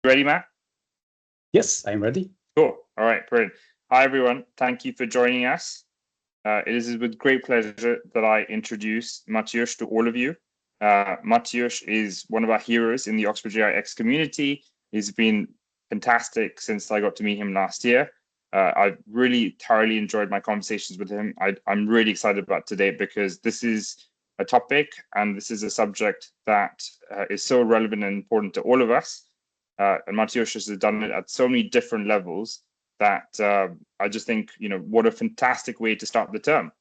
Ready, Matt? Yes, I'm ready. Cool. All right, brilliant. Hi, everyone. Thank you for joining us. It is with great pleasure that I introduce Mateusz to all of you. Mateusz is one of our heroes in the Oxbridge-AIx community. He's been fantastic since I got to meet him last year. I've really thoroughly enjoyed my conversations with him. I'm really excited about today because this is a topic and this is a subject that is so relevant and important to all of us. And Mateusz has done it at so many different levels that I just think, what a fantastic way to start the term.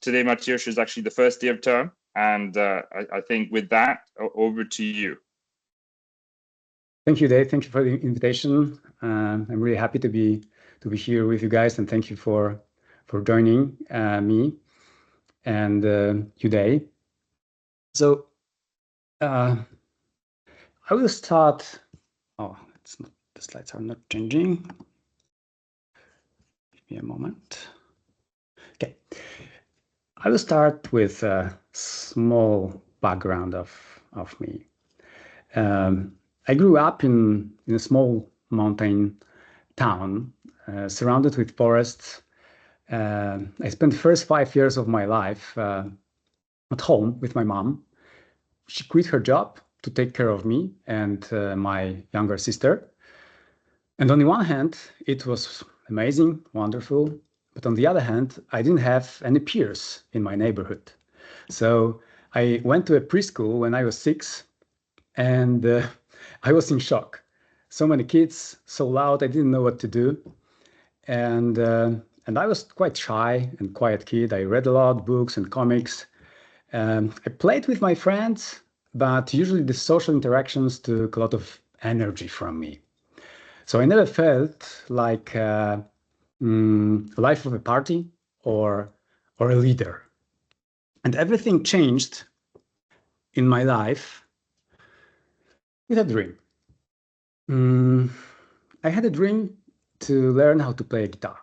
Today, Mateusz is actually the first day of term. And I think with that, over to you. Thank you, Dave. Thank you for the invitation. I'm really happy to be here with you guys, and thank you for joining me and you, Dave. So I will start. Oh, it's not. The slides are not changing. Give me a moment. Okay, I will start with a small background of me. I grew up in a small mountain town surrounded with forests. I spent the first 5 years of my life at home with my mom. She quit her job to take care of me and my younger sister. And on the one hand, it was amazing, wonderful. But on the other hand, I didn't have any peers in my neighborhood. So I went to a preschool when I was 6, and I was in shock. So many kids, so loud, I didn't know what to do. And I was quite shy and quiet kid. I read a lot, books and comics. I played with my friends, but usually the social interactions took a lot of energy from me. So I never felt like life of a party or a leader. And everything changed in my life with a dream. I had a dream to learn how to play a guitar.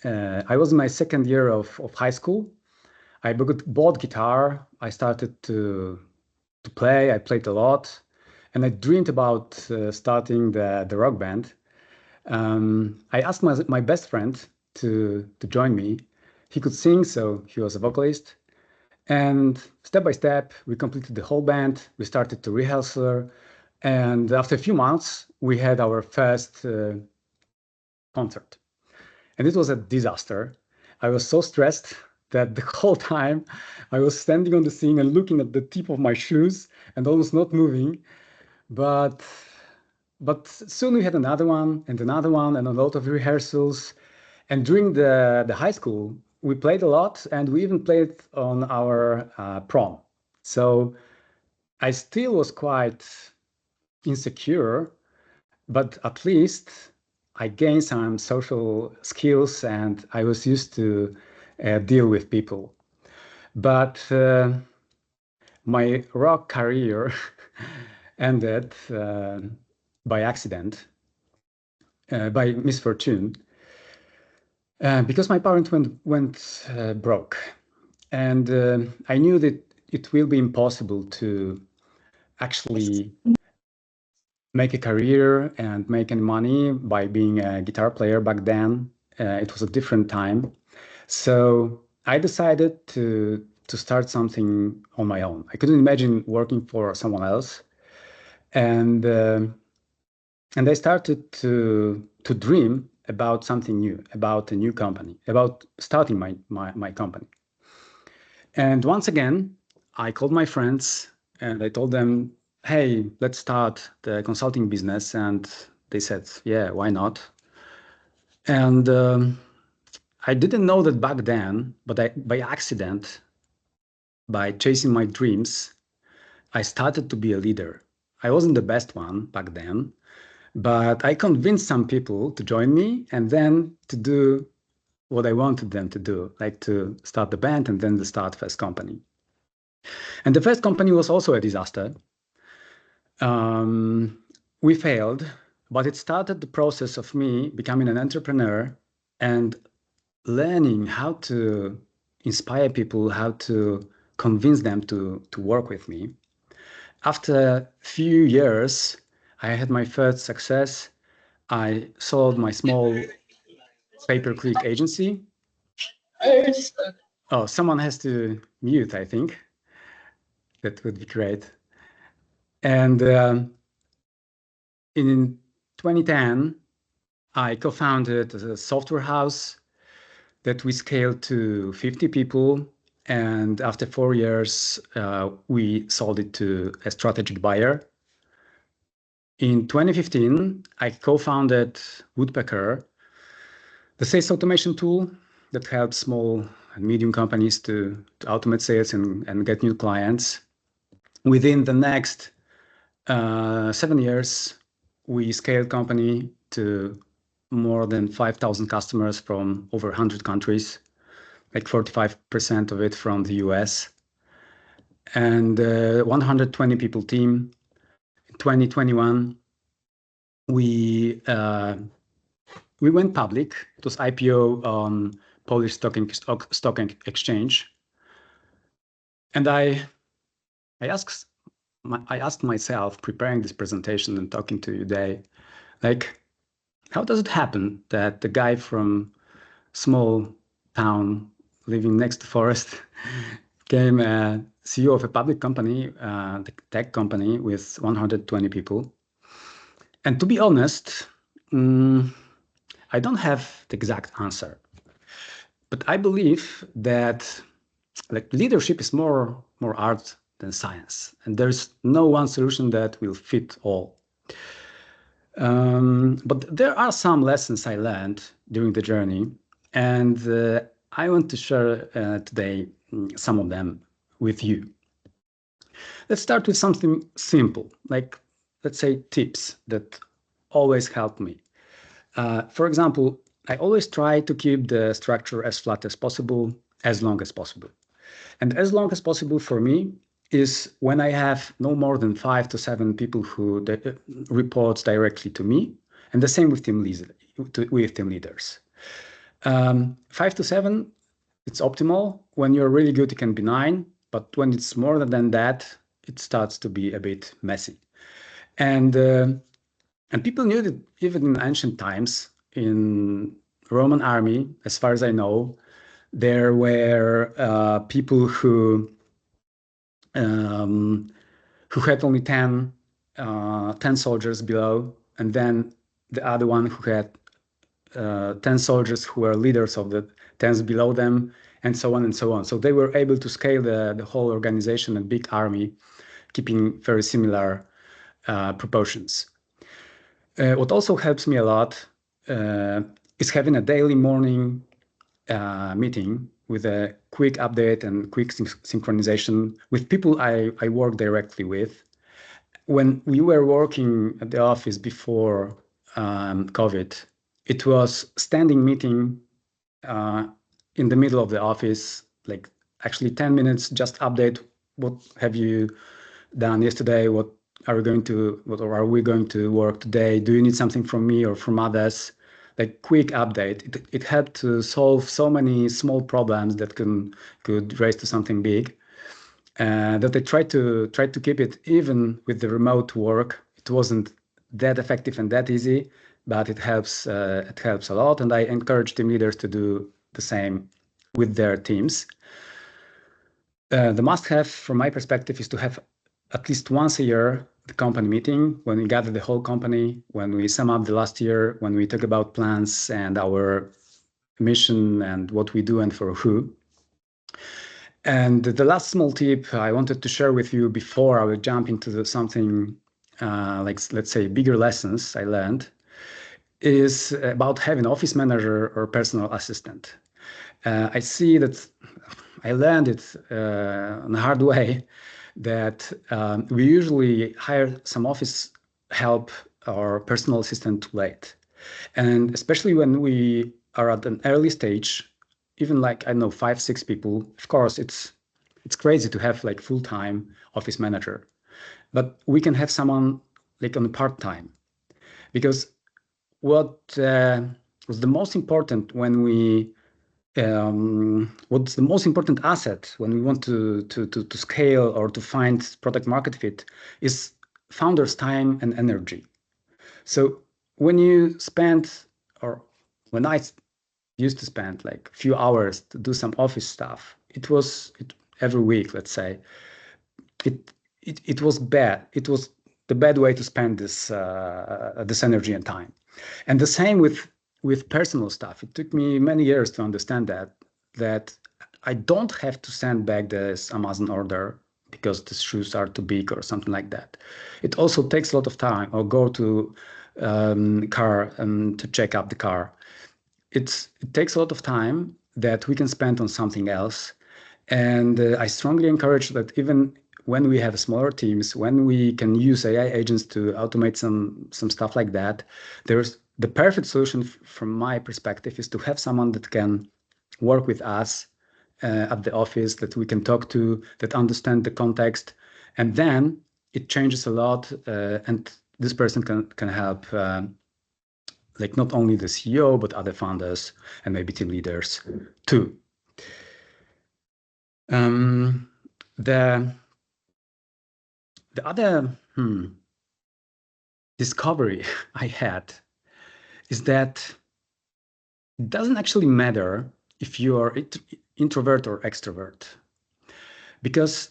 I was in my second year of high school. I bought guitar. I started to play. I played a lot, and I dreamed about starting the rock band. I asked my best friend to join me. He could sing, so he was a vocalist. And step by step, we completed the whole band. We started to rehearsal. And after a few months, we had our first concert. And it was a disaster. I was so stressed that the whole time I was standing on the scene and looking at the tip of my shoes and almost not moving. But soon we had another one and a lot of rehearsals. And during the high school, we played a lot, and we even played on our prom. So I still was quite insecure, but at least I gained some social skills and I was used to deal with people. But my rock career ended by accident, by misfortune, because my parents went broke. And I knew that it will be impossible to actually make a career and make any money by being a guitar player back then. It was a different time. So I decided to start something on my own. I couldn't imagine working for someone else. And I started to dream about something new, about a new company, about starting my company. And once again, I called my friends and I told them, hey, let's start the consulting business. And they said, yeah, why not? And I didn't know that back then, but by accident, by chasing my dreams, I started to be a leader. I wasn't the best one back then, but I convinced some people to join me and then to do what I wanted them to do, like to start the band and then to start first company. And the first company was also a disaster. We failed, but it started the process of me becoming an entrepreneur and learning how to inspire people, how to convince them to work with me. After a few years, I had my first success. I sold my small pay-per-click agency. Oh, someone has to mute, I think. That would be great. And in 2010, I co-founded a software house that we scaled to 50 people. And after 4 years, we sold it to a strategic buyer. In 2015, I co-founded Woodpecker, the sales automation tool that helps small and medium companies to automate sales and get new clients. Within the next 7 years, we scaled company to more than 5,000 customers from over 100 countries, like 45% of it from the US, and 120 people team. In 2021, we went public. It was IPO on Polish stock exchange, and I asked myself, preparing this presentation and talking to you today, like, how does it happen that the guy from small town living next to forest became a CEO of a public company, the tech company with 120 people? And to be honest, I don't have the exact answer, but I believe that like leadership is more art than science, and there's no one solution that will fit all. But there are some lessons I learned during the journey, and I want to share today some of them with you. Let's start with something simple, like, let's say, tips that always help me. For example, I always try to keep the structure as flat as possible, as long as possible. And as long as possible for me is when I have no more than 5 to 7 people who reports directly to me, and the same with team leaders. 5 to 7, it's optimal. When you're really good, it can be 9, but when it's more than that, it starts to be a bit messy. And people knew that even in ancient times, in Roman army, as far as I know, there were people who had only 10 soldiers below, and then the other one who had 10 soldiers who were leaders of the 10s below them, and so on and so on. So they were able to scale the whole organization and big army, keeping very similar proportions. What also helps me a lot is having a daily morning meeting with a quick update and quick synchronization with people I work directly with. When we were working at the office before COVID, it was standing meeting in the middle of the office, like actually 10 minutes, just update. What have you done yesterday? What are we going to work today? Do you need something from me or from others? Like quick update. It helped to solve so many small problems that could raise to something big. That I tried to keep it even with the remote work. It wasn't that effective and that easy, but it helps a lot. And I encourage team leaders to do the same with their teams. The must-have from my perspective is to have at least once a year the company meeting, when we gather the whole company, when we sum up the last year, when we talk about plans and our mission and what we do and for who. And the last small tip I wanted to share with you before I will jump into something like, let's say, bigger lessons I learned is about having an office manager or personal assistant. I see that I learned it in a hard way that we usually hire some office help or personal assistant too late. And especially when we are at an early stage, even like, I don't know, 5, 6 people, of course, it's crazy to have like full-time office manager, but we can have someone like on a part-time, because what was the most important when we what's the most important asset when we want to scale or to find product market fit is founders' time and energy. So when you spend, or when I used to spend like a few hours to do some office stuff, it was every week, let's say, it was bad. It was the bad way to spend this energy and time. And the same with personal stuff. It took me many years to understand that I don't have to send back this Amazon order because the shoes are too big or something like that. It also takes a lot of time, or go to car to check up the car. It takes a lot of time that we can spend on something else. And I strongly encourage that even when we have smaller teams, when we can use AI agents to automate some stuff like that, there's the perfect solution from my perspective is to have someone that can work with us at the office, that we can talk to, that understand the context, and then it changes a lot. And this person can help, like not only the CEO but other founders and maybe team leaders too. The other discovery I had is that it doesn't actually matter if you are introvert or extrovert, because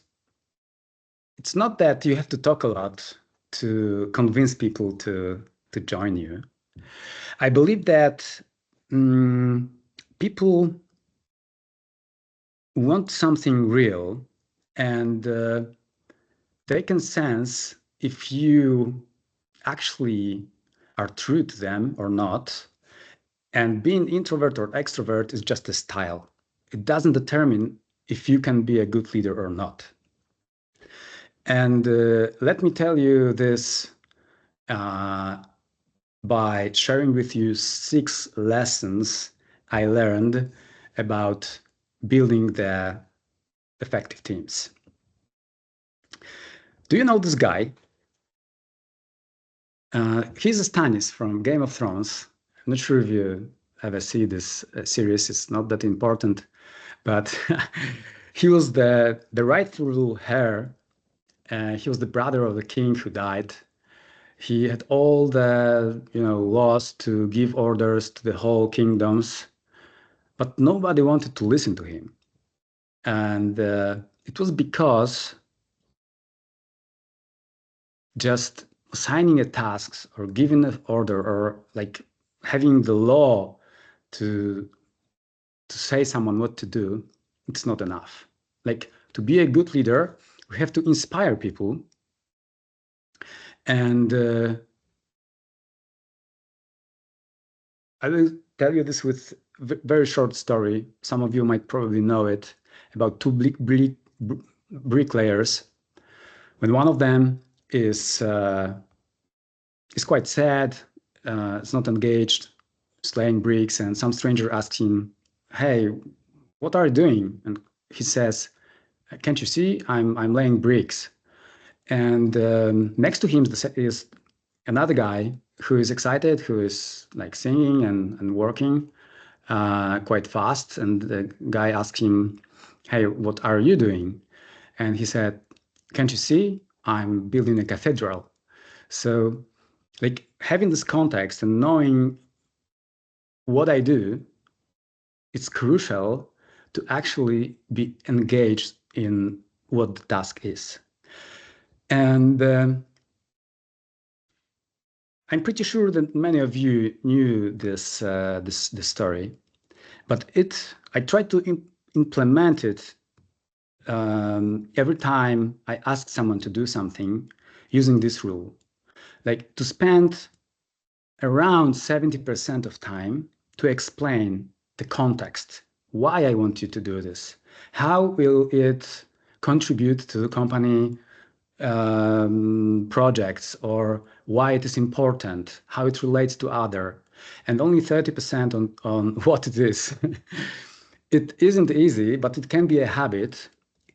it's not that you have to talk a lot to convince people to join you. I believe that people want something real, and they can sense if you actually are true to them or not. And being introvert or extrovert is just a style. It doesn't determine if you can be a good leader or not. And let me tell you this by sharing with you 6 lessons I learned about building the effective teams. Do you know this guy? He's Stannis from Game of Thrones. I'm not sure if you ever see this series. It's not that important, but he was the rightful heir. He was the brother of the king who died. He had all the laws to give orders to the whole kingdoms, but nobody wanted to listen to him. And it was because just assigning a task or giving an order or like having the law to say someone what to do, it's not enough. Like, to be a good leader, we have to inspire people. And I will tell you this with a very short story. Some of you might probably know it, about 2 bricklayers. When one of them is quite sad, is not engaged, laying bricks, and some stranger asks him, "Hey, what are you doing?" And he says, "Can't you see? I'm laying bricks." And next to him is another guy who is excited, who is like singing and working quite fast. And the guy asked him, "Hey, what are you doing?" And he said, "Can't you see? I'm building a cathedral." So, like, having this context and knowing what I do, it's crucial to actually be engaged in what the task is. And I'm pretty sure that many of you knew this story, but I tried to implement it every time I ask someone to do something using this rule, like to spend around 70% of time to explain the context, why I want you to do this, how will it contribute to the company projects, or why it is important, how it relates to other, and only 30% on what it is. It isn't easy, but it can be a habit.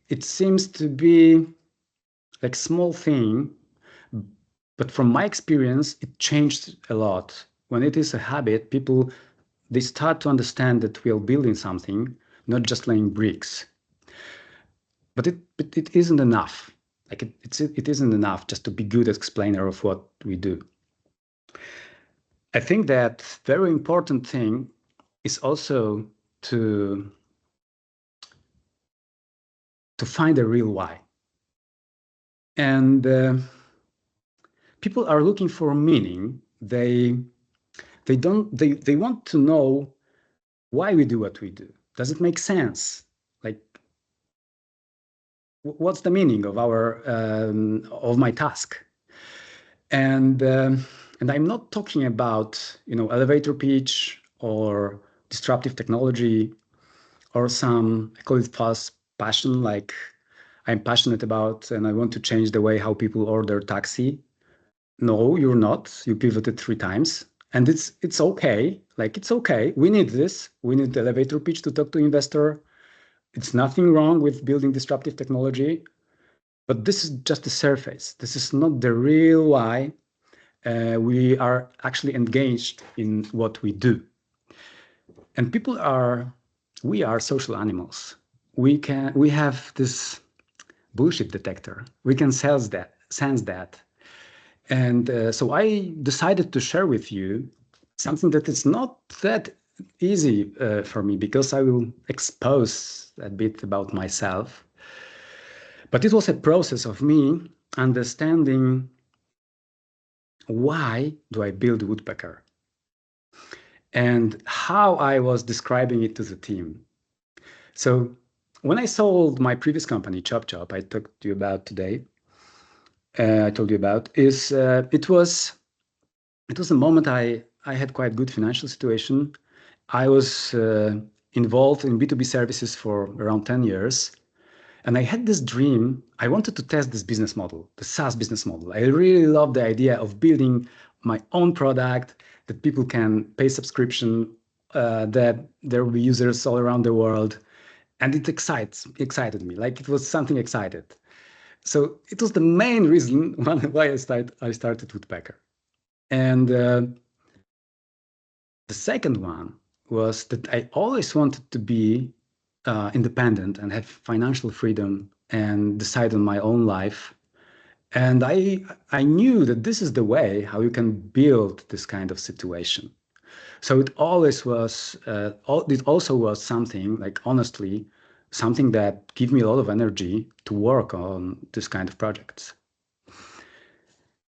It seems to be like small thing, but from my experience, it changed a lot. When it is a habit, they start to understand that we are building something, not just laying bricks. But it isn't enough. Like it isn't enough just to be good explainer of what we do. I think that very important thing is also to find a real why. And people are looking for meaning. They want to know why we do what we do. Does it make sense? Like, what's the meaning of of my task? And I'm not talking about elevator pitch or disruptive technology or some, I call it false passion, like I'm passionate about and I want to change the way how people order taxi. No, you're not. You pivoted 3 times. And it's okay. Like, it's okay. We need this. We need the elevator pitch to talk to investor. It's nothing wrong with building disruptive technology. But this is just the surface. This is not the real why we are actually engaged in what we do. And we are social animals. We have this bullshit detector. We can sense that. And so I decided to share with you something that is not that easy for me, because I will expose a bit about myself. But it was a process of me understanding, why do I build Woodpecker? And how I was describing it to the team. So when I sold my previous company, Chop Chop, I talked to you about today, I told you about, it was a moment I had quite good financial situation. I was involved in B2B services for around 10 years. And I had this dream. I wanted to test this business model, the SaaS business model. I really loved the idea of building my own product that people can pay subscription, that there will be users all around the world. And it excited me, like it was something excited. So it was the main reason why I started Woodpecker. And the second one was that I always wanted to be independent and have financial freedom and decide on my own life. And I knew that this is the way how you can build this kind of situation. So it always was, it also was something, like, honestly, something that gave me a lot of energy to work on this kind of projects.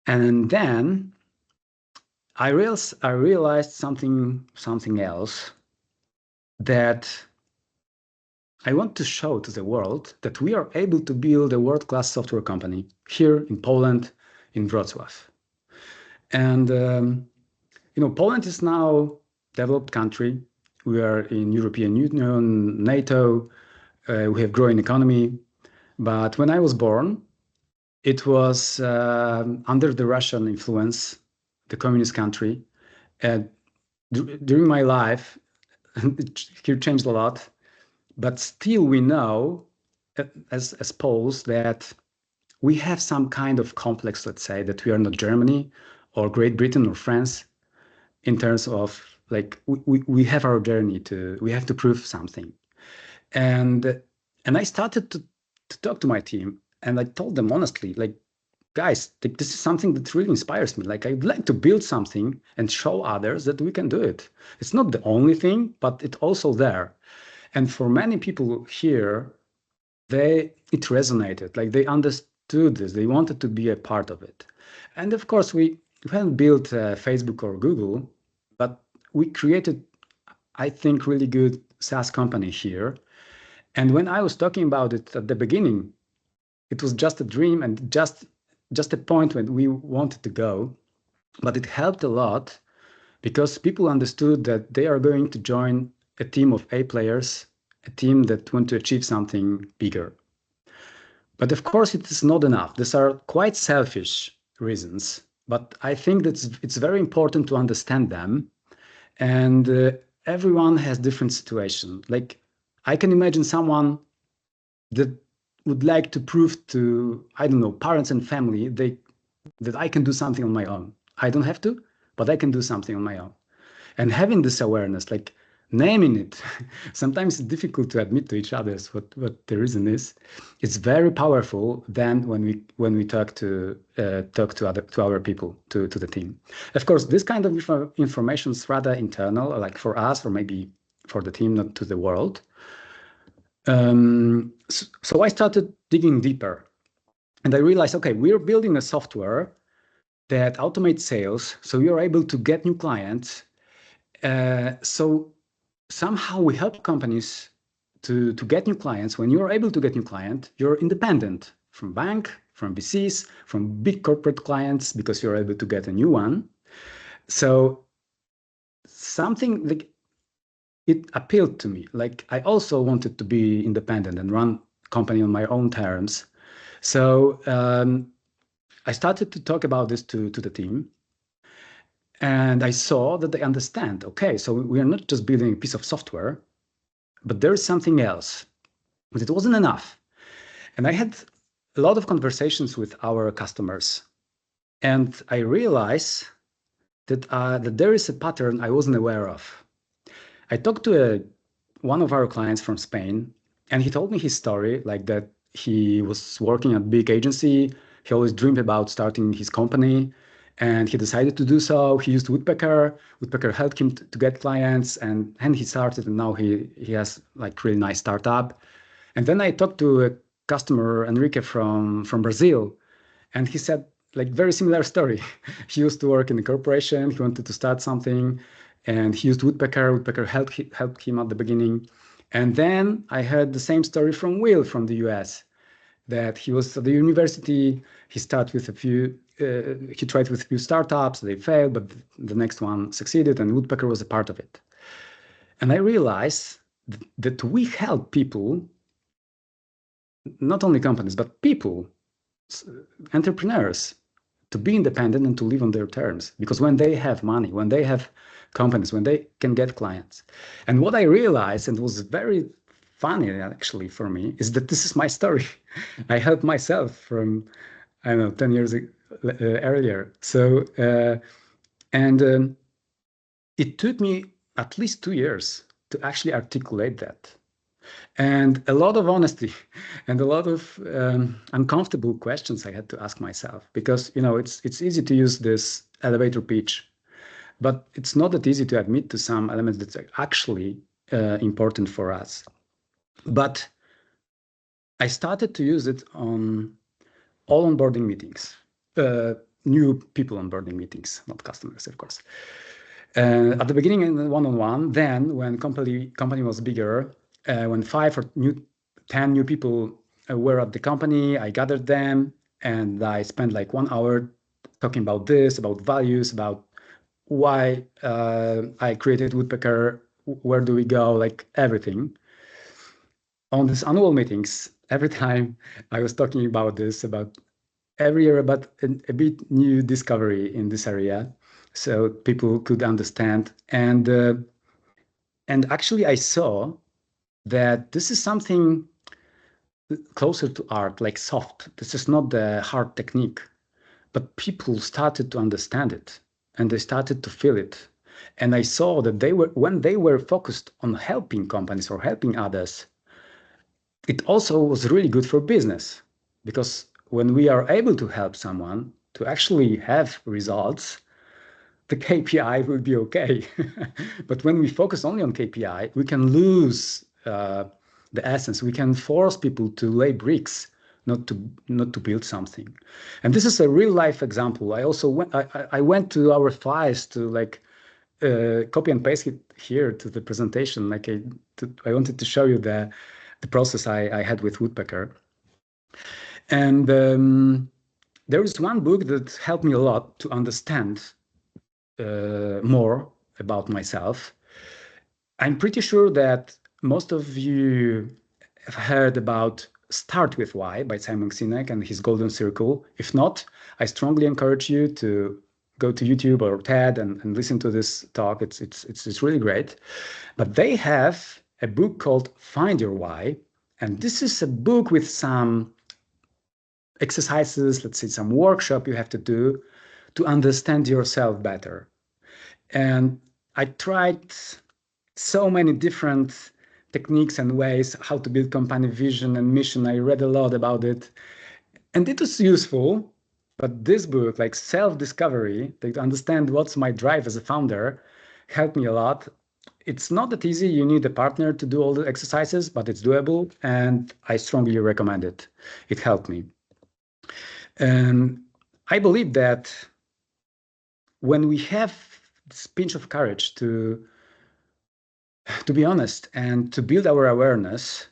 And then I realized something else, that I want to show to the world that we are able to build a world-class software company here in Poland, in Wrocław. And Poland is now a developed country. We are in European Union, NATO. We have growing economy. But when I was born, it was under the Russian influence, the communist country. And during my life, it changed a lot. But still, we know, as Poles, that we have some kind of complex, let's say, that we are not Germany or Great Britain or France, in terms of, like, we have our journey we have to prove something. And I started to talk to my team, and I told them honestly, like, guys, this is something that really inspires me. Like, I'd like to build something and show others that we can do it. It's not the only thing, but it's also there. And for many people here, it resonated, like they understood this, they wanted to be a part of it. And of course, we haven't built Facebook or Google, but we created, I think, really good SaaS company here. And when I was talking about it at the beginning, it was just a dream and just a point when we wanted to go. But it helped a lot, because people understood that they are going to join a team of A players, a team that want to achieve something bigger. But of course, it is not enough. These are quite selfish reasons, but I think that it's very important to understand them. And everyone has different situation. Like, I can imagine someone that would like to prove to, I don't know, parents and family, that I can do something on my own. I don't have to, but I can do something on my own. And having this awareness, like, naming it. Sometimes it's difficult to admit to each other what the reason is. It's very powerful then when we talk to our people, to the team. Of course, this kind of information is rather internal, like for us or maybe for the team, not to the world. So I started digging deeper, and I realized, okay, we're building a software that automates sales, so you're able to get new clients. So somehow we help companies to get new clients. When you're able to get new client, you're independent from bank, from VCs, from big corporate clients, because you're able to get a new one. So something like it appealed to me. Like I also wanted to be independent and run company on my own terms. So I started to talk about this to the team. And I saw that they understand, okay, so we are not just building a piece of software, but there is something else. But it wasn't enough. And I had a lot of conversations with our customers. And I realized that there is a pattern I wasn't aware of. I talked to one of our clients from Spain, and he told me his story, like that he was working at a big agency. He always dreamed about starting his company, and he decided to do so. He used Woodpecker. Woodpecker helped him to get clients, and he started, and now he has like really nice startup. And then I talked to a customer, Enrique from Brazil, and he said like very similar story. He used to work in a corporation. He wanted to start something, and he used Woodpecker. Woodpecker helped him at the beginning. And then I heard the same story from Will from the US, that he was at the university. He started with a few. He tried with a few startups. They failed, but the next one succeeded, and Woodpecker was a part of it. And I realized that we help people, not only companies, but people, entrepreneurs, to be independent and to live on their terms. Because when they have money, when they have companies, when they can get clients. And what I realized, and was very funny actually for me, is that this is my story. I helped myself from, I don't know, 10 years earlier. So, it took me at least 2 years to actually articulate that. And a lot of honesty and a lot of uncomfortable questions I had to ask myself, because it's easy to use this elevator pitch, but it's not that easy to admit to some elements that are actually important for us. But I started to use it on all onboarding meetings, new people onboarding meetings, not customers, of course. At the beginning, in the one-on-one, then when company was bigger, when 5 or 10 new people were at the company, I gathered them and I spent like 1 hour talking about this, about values, about why I created Woodpecker, where do we go, like everything. On these annual meetings, every time I was talking about this, about every year, about a bit new discovery in this area, so people could understand. And actually, I saw that this is something closer to art, like soft. This is not the hard technique, but people started to understand it and they started to feel it. And I saw that when they were focused on helping companies or helping others, it also was really good for business, because when we are able to help someone to actually have results, the KPI will be okay. But when we focus only on KPI, we can lose the essence. We can force people to lay bricks, not to build something. And this is a real life example. I also went to our files to like copy and paste it here to the presentation. Like I wanted to show you the process I had with Woodpecker. And there is one book that helped me a lot to understand more about myself. I'm pretty sure that most of you have heard about Start With Why by Simon Sinek and his Golden Circle. If not, I strongly encourage you to go to YouTube or TED and listen to this talk. It's really great. But they have a book called Find Your Why. And this is a book with some exercises, let's say some workshop you have to do to understand yourself better. And I tried so many different techniques and ways how to build company vision and mission. I read a lot about it, and it was useful. But this book, like self-discovery, to understand what's my drive as a founder, helped me a lot. It's not that easy. You need a partner to do all the exercises, but it's doable, and I strongly recommend it. It helped me. And I believe that when we have this pinch of courage to be honest and to build our awareness,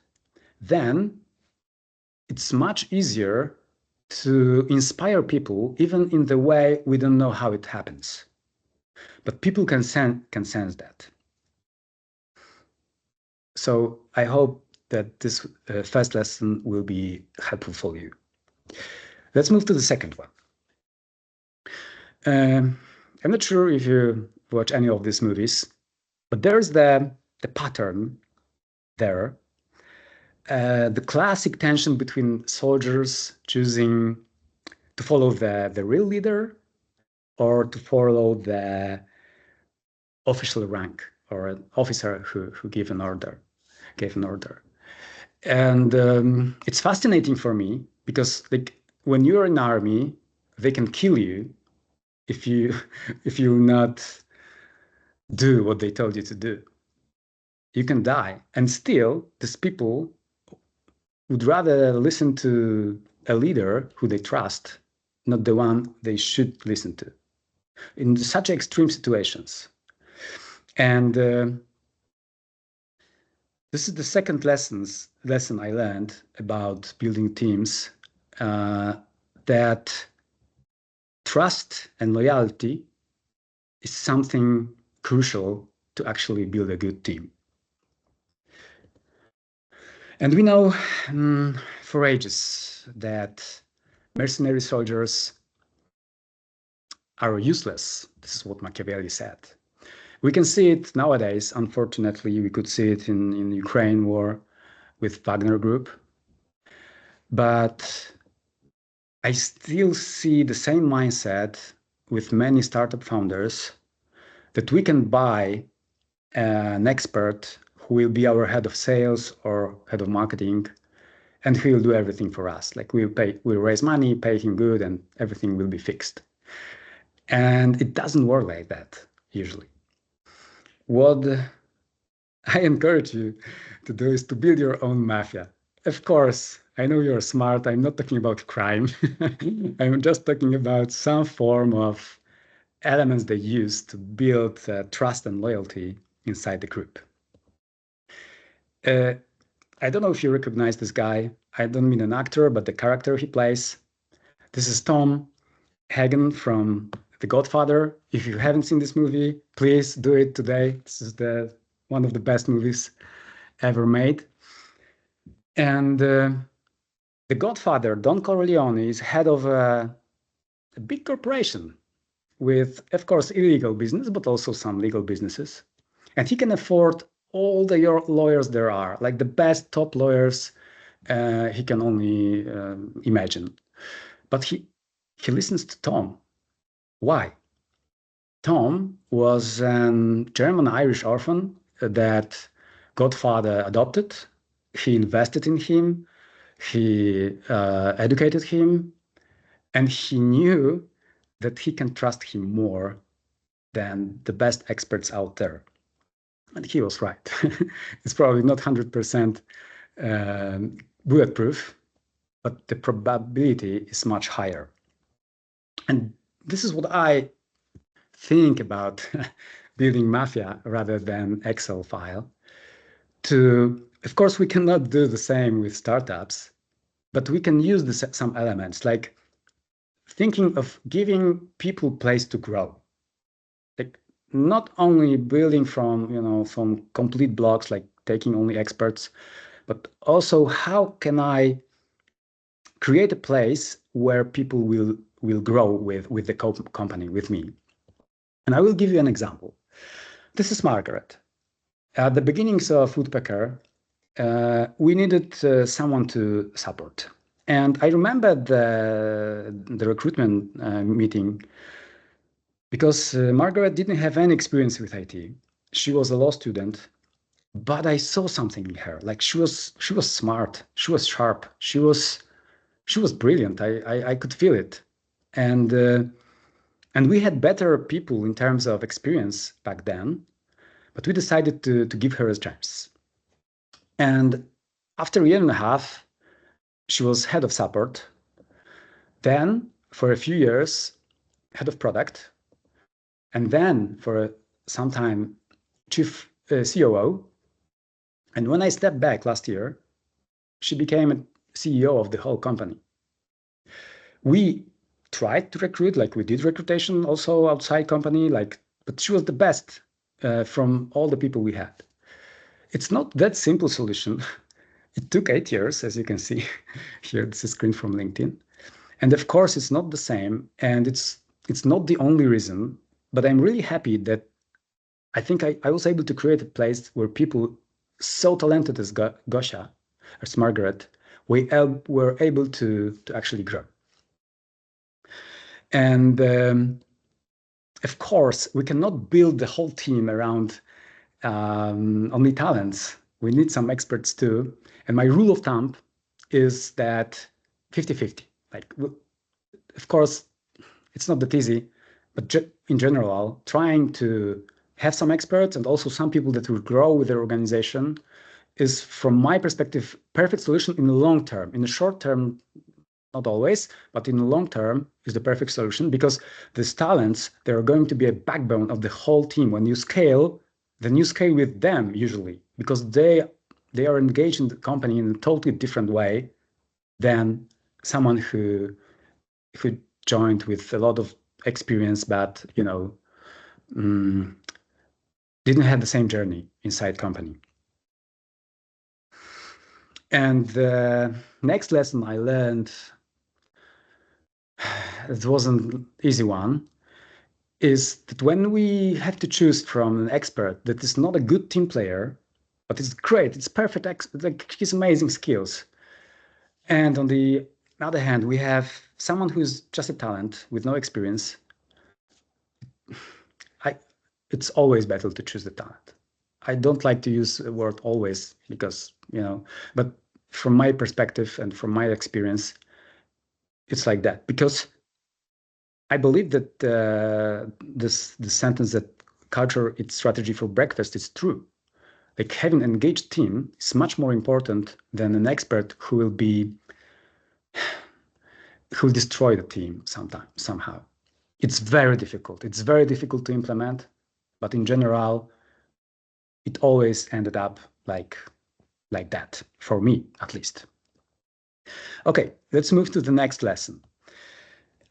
then it's much easier to inspire people, even in the way we don't know how it happens. But people can sense that. So I hope that this first lesson will be helpful for you. Let's move to the second one. I'm not sure if you watch any of these movies, but there's the pattern there. The classic tension between soldiers choosing to follow the real leader or to follow the official rank or an officer who gave an order. And it's fascinating for me because, like, when you're in army, they can kill you if you not do what they told you to do. You can die, and still these people would rather listen to a leader who they trust, not the one they should listen to, in such extreme situations. And this is the second lesson I learned about building teams, that trust and loyalty is something crucial to actually build a good team. And we know for ages that mercenary soldiers are useless. This is what Machiavelli said. We can see it nowadays. Unfortunately, we could see it in Ukraine war with Wagner Group. But I still see the same mindset with many startup founders, that we can buy an expert who will be our head of sales or head of marketing, and he will do everything for us. Like, we'll raise money, pay him good, and everything will be fixed. And it doesn't work like that usually. What I encourage you to do is to build your own mafia. Of course, I know you're smart. I'm not talking about crime. I'm just talking about some form of elements they use to build trust and loyalty inside the group. I don't know if you recognize this guy. I don't mean an actor, but the character he plays. This is Tom Hagen from The Godfather. If you haven't seen this movie, please do it today. This is one of the best movies ever made. And The Godfather, Don Corleone, is head of a big corporation with, of course, illegal business, but also some legal businesses. And he can afford all the lawyers there are, like the best top lawyers he can only imagine. But he listens to Tom. Why? Tom was a German-Irish orphan that Godfather adopted. He invested in him. He educated him. And he knew that he can trust him more than the best experts out there. And he was right. It's probably not 100% bulletproof, but the probability is much higher. And this is what I think about building mafia rather than Excel file. Of course, we cannot do the same with startups, but we can use some elements, like thinking of giving people place to grow. Like, not only building from complete blocks, like taking only experts, but also how can I create a place where people will grow with the company, with me. And I will give you an example. This is Margaret. At the beginnings of Woodpecker, we needed someone to support. And I remember the recruitment meeting, because Margaret didn't have any experience with IT. she was a law student, but I saw something in her. Like she was smart, she was sharp, she was brilliant. I could feel it. And we had better people in terms of experience back then, but we decided to give her a chance. And after a year and a half, she was head of support. Then for a few years, head of product. And then for some time, chief COO. And when I stepped back last year, she became a CEO of the whole company. We tried to recruit, like we did recruitation also outside company, but she was the best from all the people we had. It's not that simple solution. It took 8 years, as you can see here. This is a screen from LinkedIn. And of course, it's not the same. And it's not the only reason, but I'm really happy that I think I was able to create a place where people so talented as Gosia, as Margaret, were able to actually grow. And of course, we cannot build the whole team around only talents. We need some experts too. And my rule of thumb is that 50-50. Like, of course, it's not that easy, but in general, trying to have some experts and also some people that will grow with their organization is, from my perspective, perfect solution in the long term. In the short term, not always, but in the long term is the perfect solution, because these talents, they're going to be a backbone of the whole team. When you scale, then you scale with them usually, because they are engaged in the company in a totally different way than someone who joined with a lot of experience, but didn't have the same journey inside company. And the next lesson I learned, it wasn't an easy one, is that when we have to choose from an expert that is not a good team player, but it's great, it's perfect, like he's amazing skills. And on the other hand, we have someone who's just a talent with no experience. It's always better to choose the talent. I don't like to use the word always because, but from my perspective and from my experience, it's like that. Because I believe that this sentence that culture eats strategy for breakfast is true. Like, having an engaged team is much more important than an expert who will destroy the team somehow. It's very difficult. It's very difficult to implement, but in general, it always ended up like that, for me at least. Okay, let's move to the next lesson.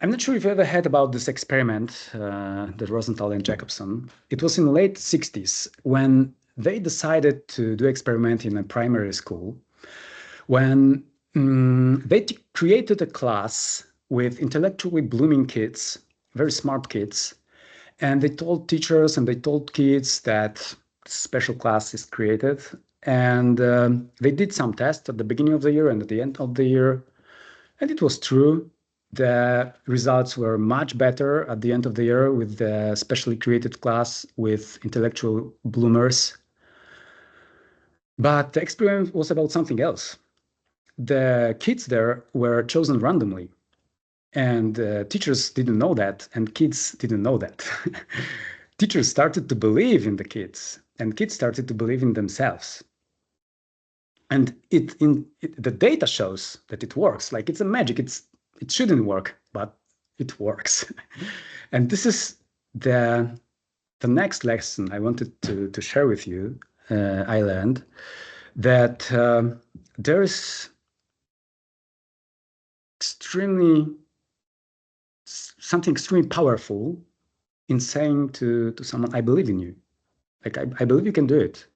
I'm not sure if you ever heard about this experiment that Rosenthal and Jacobson. It was in the late 60s when they decided to do experiment in a primary school, when they created a class with intellectually blooming kids, very smart kids, and they told teachers and they told kids that special class is created, and they did some tests at the beginning of the year and at the end of the year, and it was true. The results were much better at the end of the year with the specially created class with intellectual bloomers. But the experiment was about something else. The kids there were chosen randomly, and teachers didn't know that, and kids didn't know that. Teachers started to believe in the kids, and kids started to believe in themselves. And the data shows that it works. Like, it's a magic. It shouldn't work, but it works. And this is the next lesson I wanted to share with you. I learned that there is something extremely powerful in saying to someone, I believe in you. Like, I believe you can do it.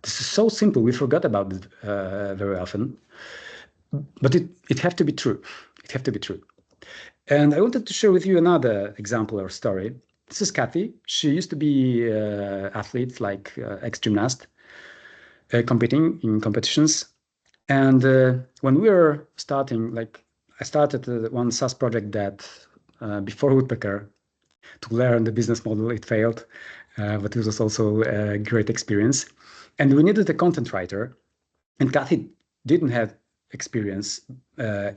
This is so simple. We forgot about it very often. But it have to be true. It have to be true. And I wanted to share with you another example or story. This is Kathy. She used to be an athlete, like ex-gymnast, competing in competitions. And when we were starting, I started one SaaS project that before Woodpecker, to learn the business model, it failed. but it was also a great experience. And we needed a content writer, and Kathy didn't have experience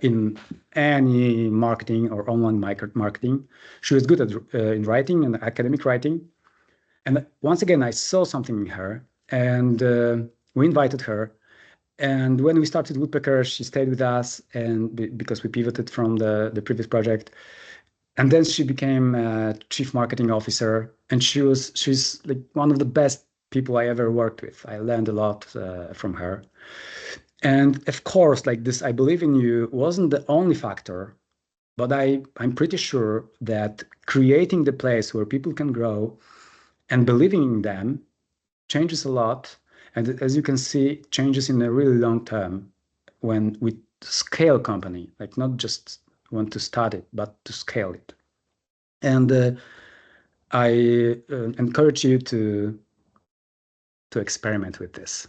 in any marketing or online marketing. She was good at in writing and academic writing. And once again, I saw something in her, and we invited her. And when we started Woodpecker, she stayed with us, and because we pivoted from the previous project. And then she became chief marketing officer, and she's like one of the best people I ever worked with. I learned a lot from her. And of course, like this, I believe in you wasn't the only factor, but I'm pretty sure that creating the place where people can grow and believing in them changes a lot. And as you can see, changes in a really long term when we scale company, like not just want to start it, but to scale it. And I encourage you to experiment with this.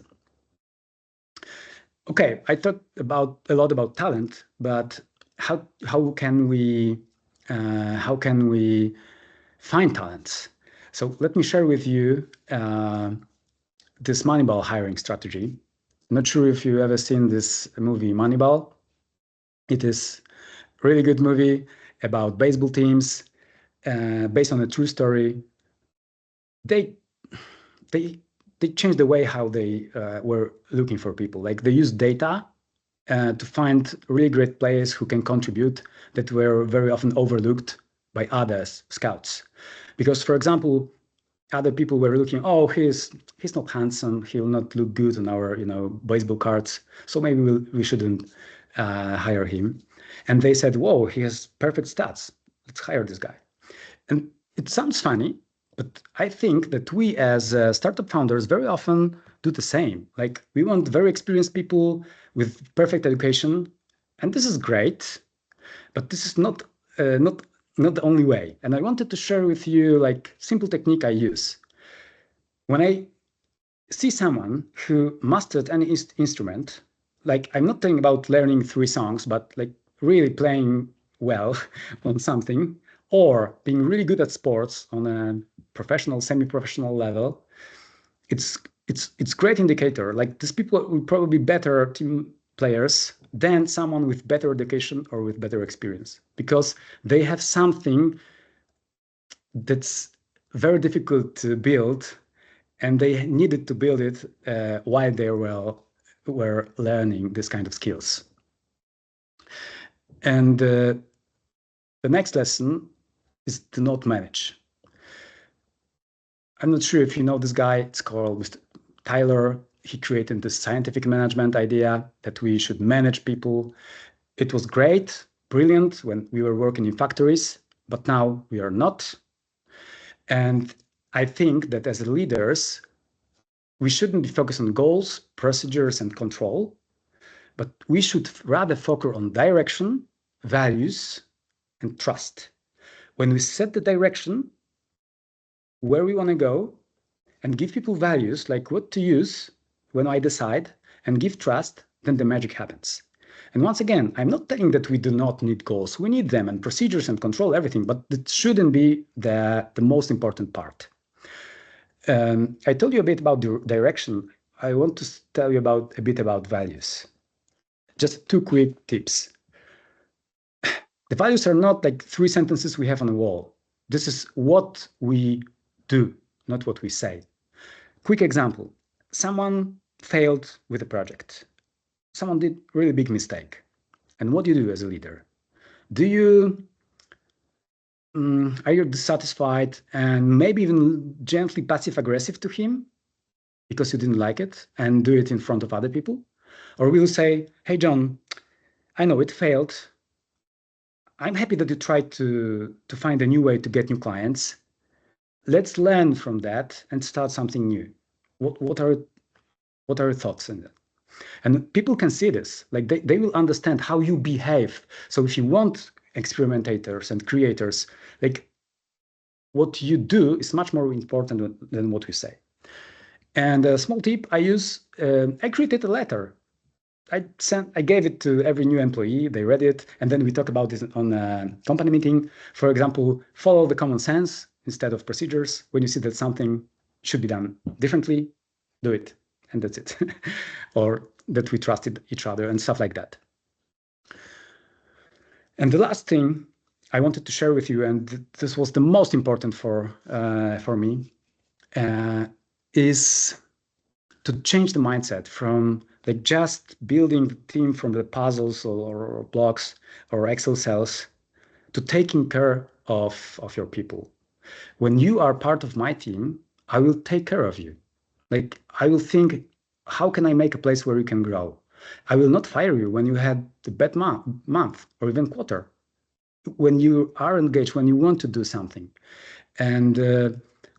Okay, I talked a lot about talent, but how can we find talents? So let me share with you this Moneyball hiring strategy. I'm not sure if you've ever seen this movie Moneyball. It is a really good movie about baseball teams based on a true story. They changed the way how they were looking for people. Like they used data to find really great players who can contribute that were very often overlooked by others, scouts. Because, for example, other people were looking, oh, he's not handsome, he will not look good on our baseball cards, so maybe we shouldn't hire him. And they said, whoa, he has perfect stats, let's hire this guy. And it sounds funny, but I think that we as startup founders very often do the same. Like we want very experienced people with perfect education, and this is great, but this is not the only way. And I wanted to share with you like simple technique I use. When I see someone who mastered any instrument, like I'm not talking about learning 3 songs, but like really playing well on something, or being really good at sports on a professional, semi-professional level, it's great indicator. Like these people will probably be better team players than someone with better education or with better experience, because they have something that's very difficult to build, and they needed to build it while they were learning this kind of skills. And the next lesson is to not manage. I'm not sure if you know this guy. It's called Mr. Tyler. He created this scientific management idea that we should manage people. It was great, brilliant when we were working in factories, but now we are not. And I think that as leaders, we shouldn't be focused on goals, procedures, and control, but we should rather focus on direction, values, and trust. When we set the direction, where we want to go, and give people values like what to use when I decide, and give trust, then the magic happens. And once again, I'm not saying that we do not need goals. We need them and procedures and control everything, but it shouldn't be the most important part. I told you a bit about the direction. I want to tell you a bit about values. Just 2 quick tips. The values are not like 3 sentences we have on a wall. This is what we do, not what we say. Quick example. Someone failed with a project. Someone did really big mistake. And what do you do as a leader? Are you dissatisfied and maybe even gently passive-aggressive to him because you didn't like it and do it in front of other people? Or will you say, hey, John, I know it failed. I'm happy that you tried to find a new way to get new clients. Let's learn from that and start something new. What are your thoughts on that? And people can see this, like they will understand how you behave. So if you want experimentators and creators, like what you do is much more important than what we say. And a small tip I use, I created a letter. I gave it to every new employee, they read it, and then we talk about it on a company meeting. For example, follow the common sense, instead of procedures. When you see that something should be done differently, do it, and that's it. Or that we trusted each other and stuff like that. And the last thing I wanted to share with you, and this was the most important for me, is to change the mindset from like just building the team from the puzzles or blocks or Excel cells to taking care of your people. When you are part of my team, I will take care of you. Like I will think, how can I make a place where you can grow? I will not fire you when you had the bad month or even quarter. When you are engaged, when you want to do something. And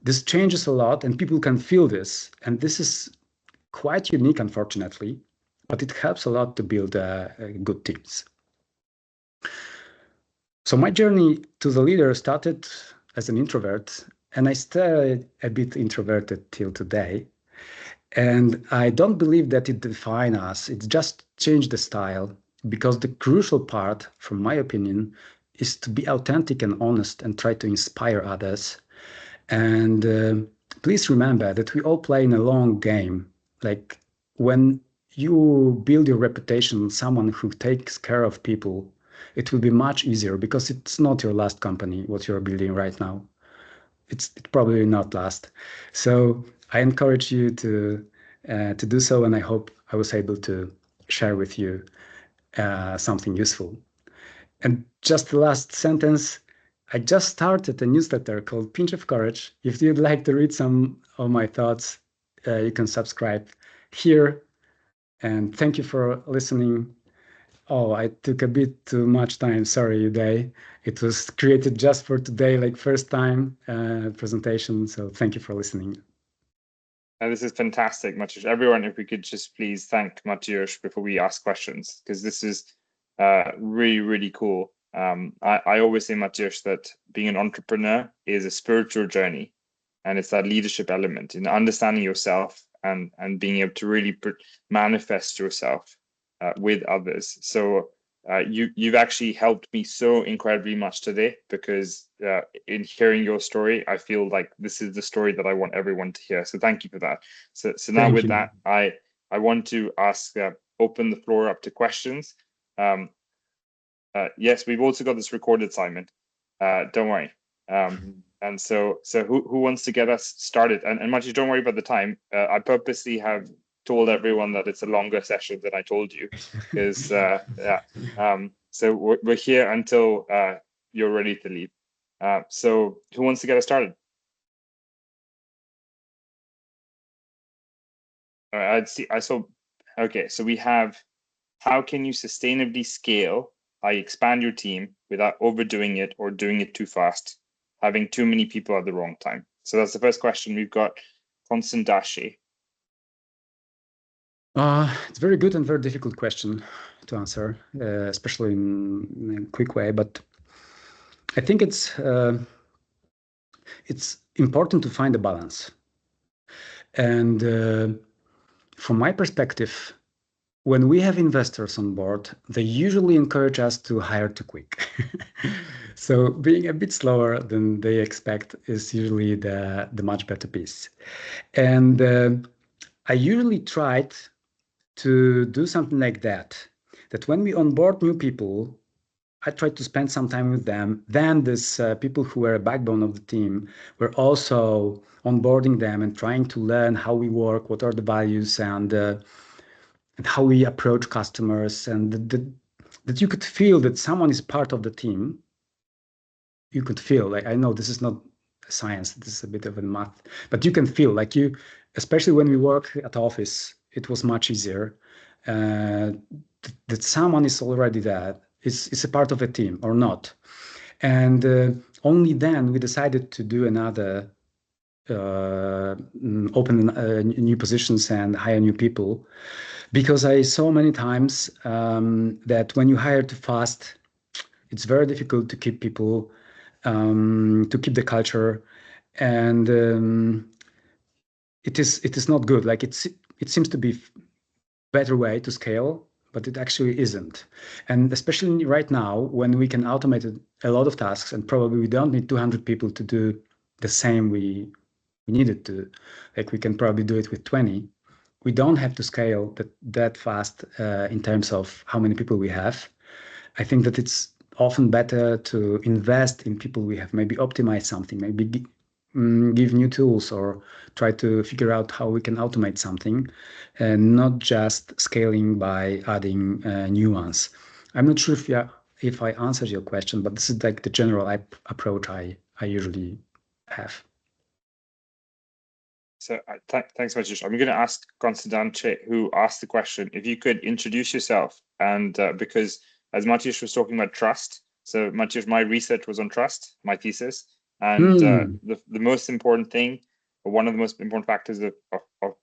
this changes a lot and people can feel this. And this is quite unique, unfortunately, but it helps a lot to build good teams. So my journey to the leader started as an introvert, and I stay a bit introverted till today. And I don't believe that it defines us. It just changed the style, because the crucial part, from my opinion, is to be authentic and honest and try to inspire others. And please remember that we all play in a long game. Like when you build your reputation, someone who takes care of people, it will be much easier because it's not your last company, what you're building right now. It's probably not last. So I encourage you to do so, and I hope I was able to share with you something useful. And just the last sentence, I just started a newsletter called Pinch of Courage. If you'd like to read some of my thoughts, you can subscribe here. And thank you for listening. Oh, I took a bit too much time. Sorry, Uday. It was created just for today, like first time presentation. So thank you for listening. And this is fantastic, Mateusz. Everyone, if we could just please thank Mateusz before we ask questions, because this is really, really cool. I always say, Mateusz, that being an entrepreneur is a spiritual journey, and it's that leadership element in understanding yourself and being able to really manifest yourself with others. So you've actually helped me so incredibly much today, because in hearing your story, I feel like this is the story that I want everyone to hear. So thank you for that. So now with that, I want to ask, open the floor up to questions. Yes, we've also got this recorded, Simon. Don't worry. And so who wants to get us started? And Mateusz, don't worry about the time. I purposely have told everyone that it's a longer session than I told you, because so we're here until you're ready to leave. So who wants to get us started? All right, I saw. Okay, so we have, how can you sustainably scale? I expand your team without overdoing it or doing it too fast, having too many people at the wrong time. So that's the first question. We've got Constant Dashi. It's a very good and very difficult question to answer, especially in a quick way. But I think it's important to find a balance. And from my perspective, when we have investors on board, they usually encourage us to hire too quick. So being a bit slower than they expect is usually the much better piece. And I usually tried to do something like that when we onboard new people, I tried to spend some time with them. Then these people who were a backbone of the team were also onboarding them and trying to learn how we work, what are the values, and how we approach customers, and that you could feel that someone is part of the team. You could feel, like, I know this is not science, this is a bit of a math, but you can feel like you, especially when we work at office, it was much easier that someone is already there, is a part of a team or not. And only then we decided to do another open new positions and hire new people, because I saw many times that when you hire too fast, it's very difficult to keep people, to keep the culture, and it is not good. Like it seems to be better way to scale, but it actually isn't. And especially right now, when we can automate a lot of tasks, and probably we don't need 200 people to do the same we needed to. Like, we can probably do it with 20. We don't have to scale that fast in terms of how many people we have. I think that it's often better to invest in people we have, maybe optimize something, maybe give new tools, or try to figure out how we can automate something, and not just scaling by adding new ones. I'm not sure if I answered your question, but this is like the general approach I usually have. So thanks so much. I'm going to ask Constance, who asked the question, if you could introduce yourself, and because as Matthias was talking about trust, so Matthias, my research was on trust, my thesis, and the most important thing, or one of the most important factors of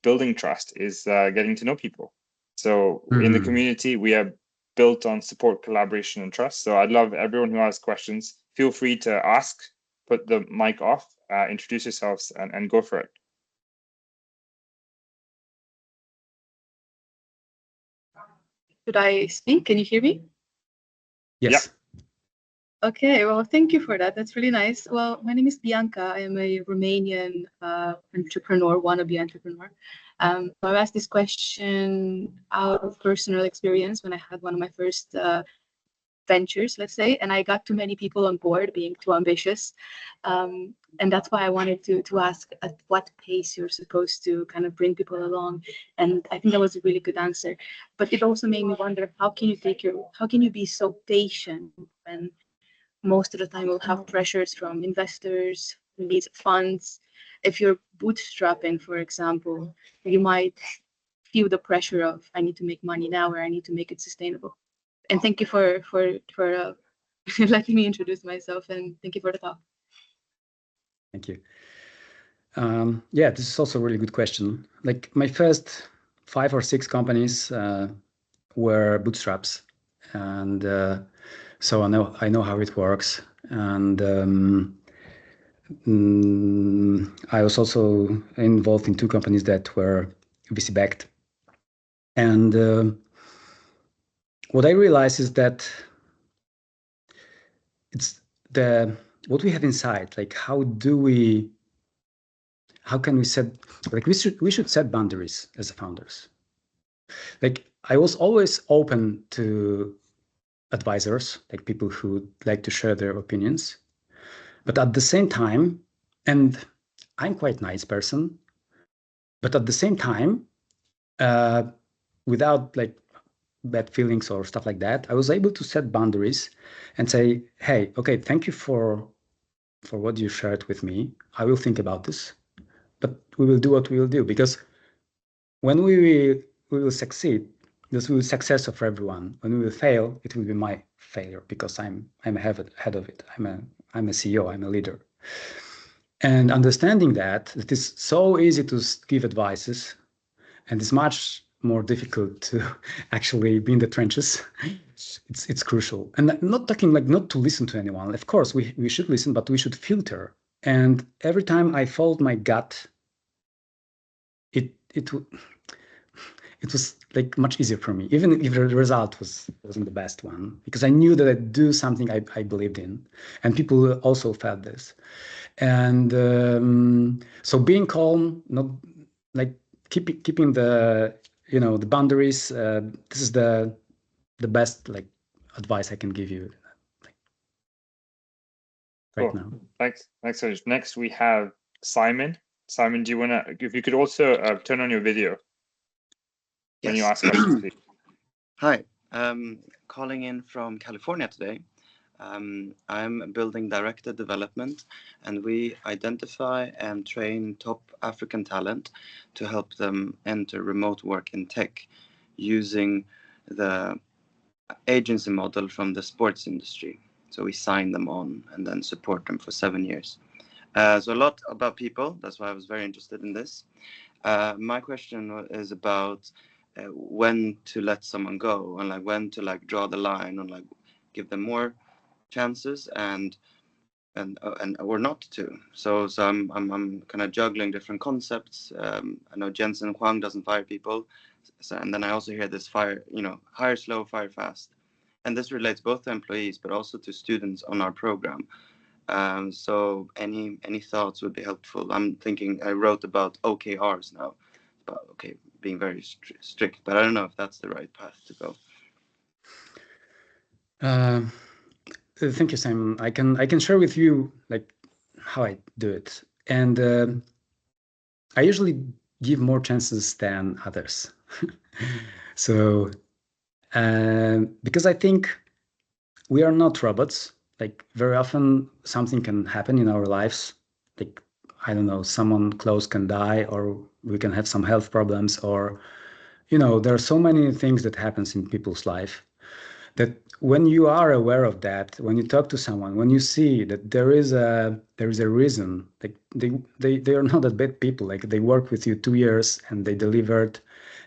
building trust is getting to know people. So in the community, we are built on support, collaboration, and trust. So I'd love everyone who has questions, feel free to ask, put the mic off, introduce yourselves, and go for it. Should I speak? Can you hear me? Yes. Yeah. Okay, well, thank you for that. That's really nice. Well, my name is Bianca. I am a Romanian entrepreneur, wannabe entrepreneur. So I asked this question out of personal experience when I had one of my first ventures, let's say, and I got too many people on board, being too ambitious. And that's why I wanted to ask at what pace you're supposed to kind of bring people along. And I think that was a really good answer. But it also made me wonder, how can you be so patient when most of the time we'll have pressures from investors, these funds? If you're bootstrapping, for example, you might feel the pressure of, I need to make money now, or I need to make it sustainable. And thank you for letting me introduce myself, and thank you for the talk. Thank you. Yeah, this is also a really good question. Like, my first 5 or 6 companies were bootstraps, and so I know how it works. And I was also involved in 2 companies that were VC backed. And what I realized is that it's what we have inside. Like, how can we set, like, we should set boundaries as founders. Like, I was always open to advisors, like people who like to share their opinions, but at the same time, and I'm quite nice person, but at the same time, without like bad feelings or stuff like that, I was able to set boundaries and say, hey, okay, thank you for what you shared with me. I will think about this, but we will do what we will do, because when we will succeed, this will be success of everyone. When we will fail, it will be my failure, because I'm head of it. I'm a CEO. I'm a leader. And understanding that it is so easy to give advices, and it's much more difficult to actually be in the trenches. It's crucial. And not talking like not to listen to anyone. Of course, we should listen, but we should filter. And every time I followed my gut, it was like much easier for me, even if the result wasn't the best one, because I knew that I'd do something I believed in, and people also felt this. And so being calm, not like keeping the the boundaries. This is the best like advice I can give you right now. Thanks so much. Next we have Simon. Simon, do you want to, if you could also turn on your video when you ask questions, please. Hi, calling in from California today. I'm building director development, and we identify and train top African talent to help them enter remote work in tech using the agency model from the sports industry. So we sign them on and then support them for 7 years. So a lot about people. That's why I was very interested in this. My question is about when to let someone go, and like when to like draw the line, and like give them more chances and or not to. So I'm kind of juggling different concepts. I know Jensen Huang doesn't fire people, and then I also hear this hire slow, fire fast, and this relates both to employees but also to students on our program. So any thoughts would be helpful. I'm thinking I wrote about OKRs now, but okay, being very strict, but I don't know if that's the right path to go. Thank you, Simon. I can share with you like how I do it, and I usually give more chances than others. So because I think we are not robots. Like very often something can happen in our lives. Like, I don't know, someone close can die, or we can have some health problems, or, there are so many things that happens in people's life that when you are aware of that, when you talk to someone, when you see that there is a reason, like they are not that bad people, like they work with you 2 years and they delivered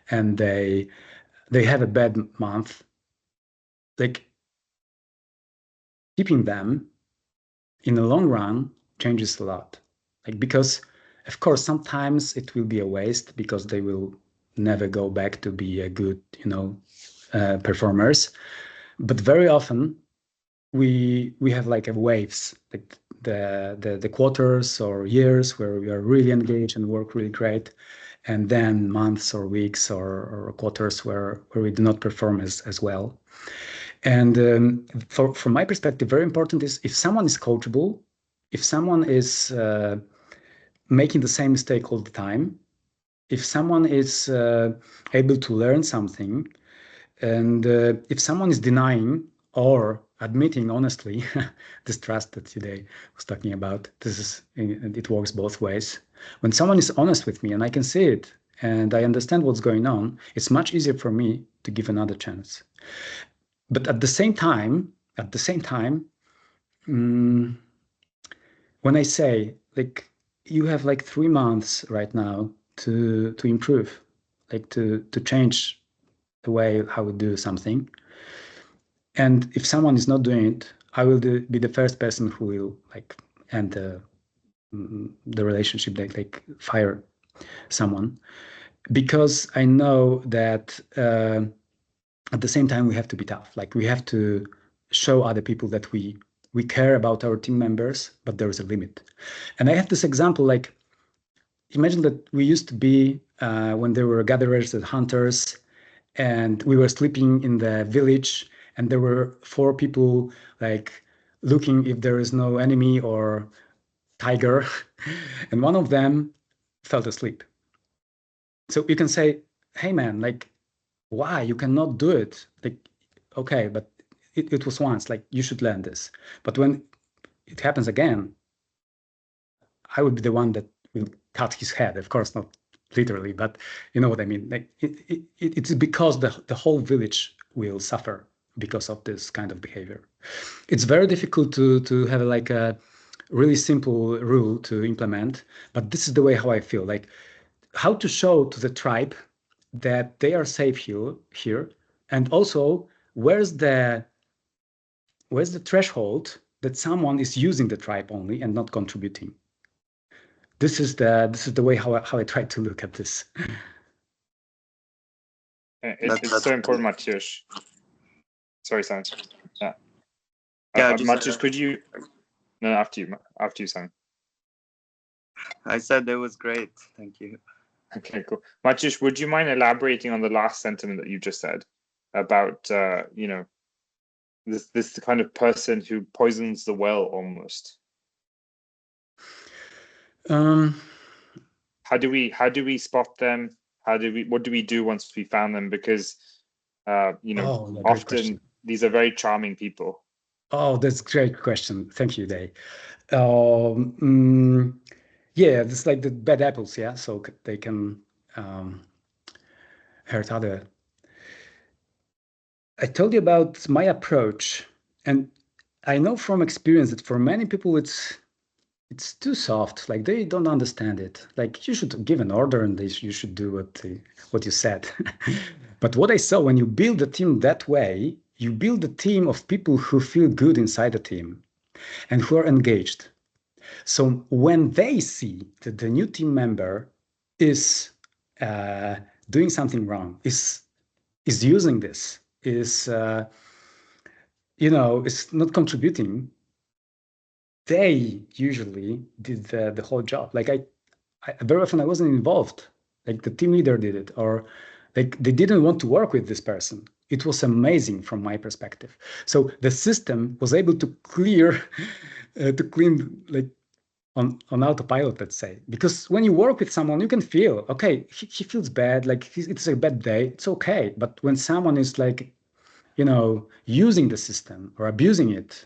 and they have a bad month, like keeping them in the long run changes a lot. Like, because of course sometimes it will be a waste because they will never go back to be a good performers, but very often we have like a waves, like the quarters or years where we are really engaged and work really great, and then months or weeks or quarters where we do not perform as well. And from my perspective, very important is if someone is coachable, if someone is making the same mistake all the time, if someone is able to learn something, and if someone is denying or admitting honestly this trust that today was talking about, it works both ways. When someone is honest with me and I can see it and I understand what's going on, it's much easier for me to give another chance. But at the same time, when I say, like, you have like 3 months right now to improve, like to change the way how we do something, and if someone is not doing it, I will be the first person who will like end the relationship, like fire someone, because I know that at the same time we have to be tough. Like, we have to show other people that we care about our team members, but there is a limit. And I have this example, like, imagine that we used to be when there were gatherers and hunters, and we were sleeping in the village, and there were 4 people like looking if there is no enemy or tiger, and one of them fell asleep. So you can say, hey man, like, why you cannot do it? Like, okay, but it was once, like, you should learn this. But when it happens again, I would be the one that will cut his head. Of course, not literally, but you know what I mean. Like, it's because the whole village will suffer because of this kind of behavior. It's very difficult to have like a really simple rule to implement, but this is the way how I feel. Like, how to show to the tribe that they are safe here, and also where's the threshold that someone is using the tribe only and not contributing. This is the way how I try to look at this. It's so important, Matthias. Sorry, Simon. Yeah. Matthias, could you? No, after you, Simon. I said it was great. Thank you. Okay, cool. Matthias, would you mind elaborating on the last sentiment that you just said about this kind of person who poisons the well almost? How do we spot them? What do we do once we found them? Because often these are very charming people. Oh, that's a great question. Thank you, Day. Yeah, it's like the bad apples, yeah, so they can hurt other. I told you about my approach, and I know from experience that for many people it's too soft. Like, they don't understand it. Like, you should give an order and you should do what you said. But what I saw, when you build a team that way, you build a team of people who feel good inside the team and who are engaged. So when they see that the new team member is doing something wrong, is using this, is not contributing, they usually did the whole job. Like I very often I wasn't involved. Like the team leader did it, or like they didn't want to work with this person. It was amazing from my perspective. So the system was able to clean like on autopilot, let's say, because when you work with someone, you can feel, okay, he feels bad, like it's a bad day, it's okay. But when someone is like, using the system or abusing it,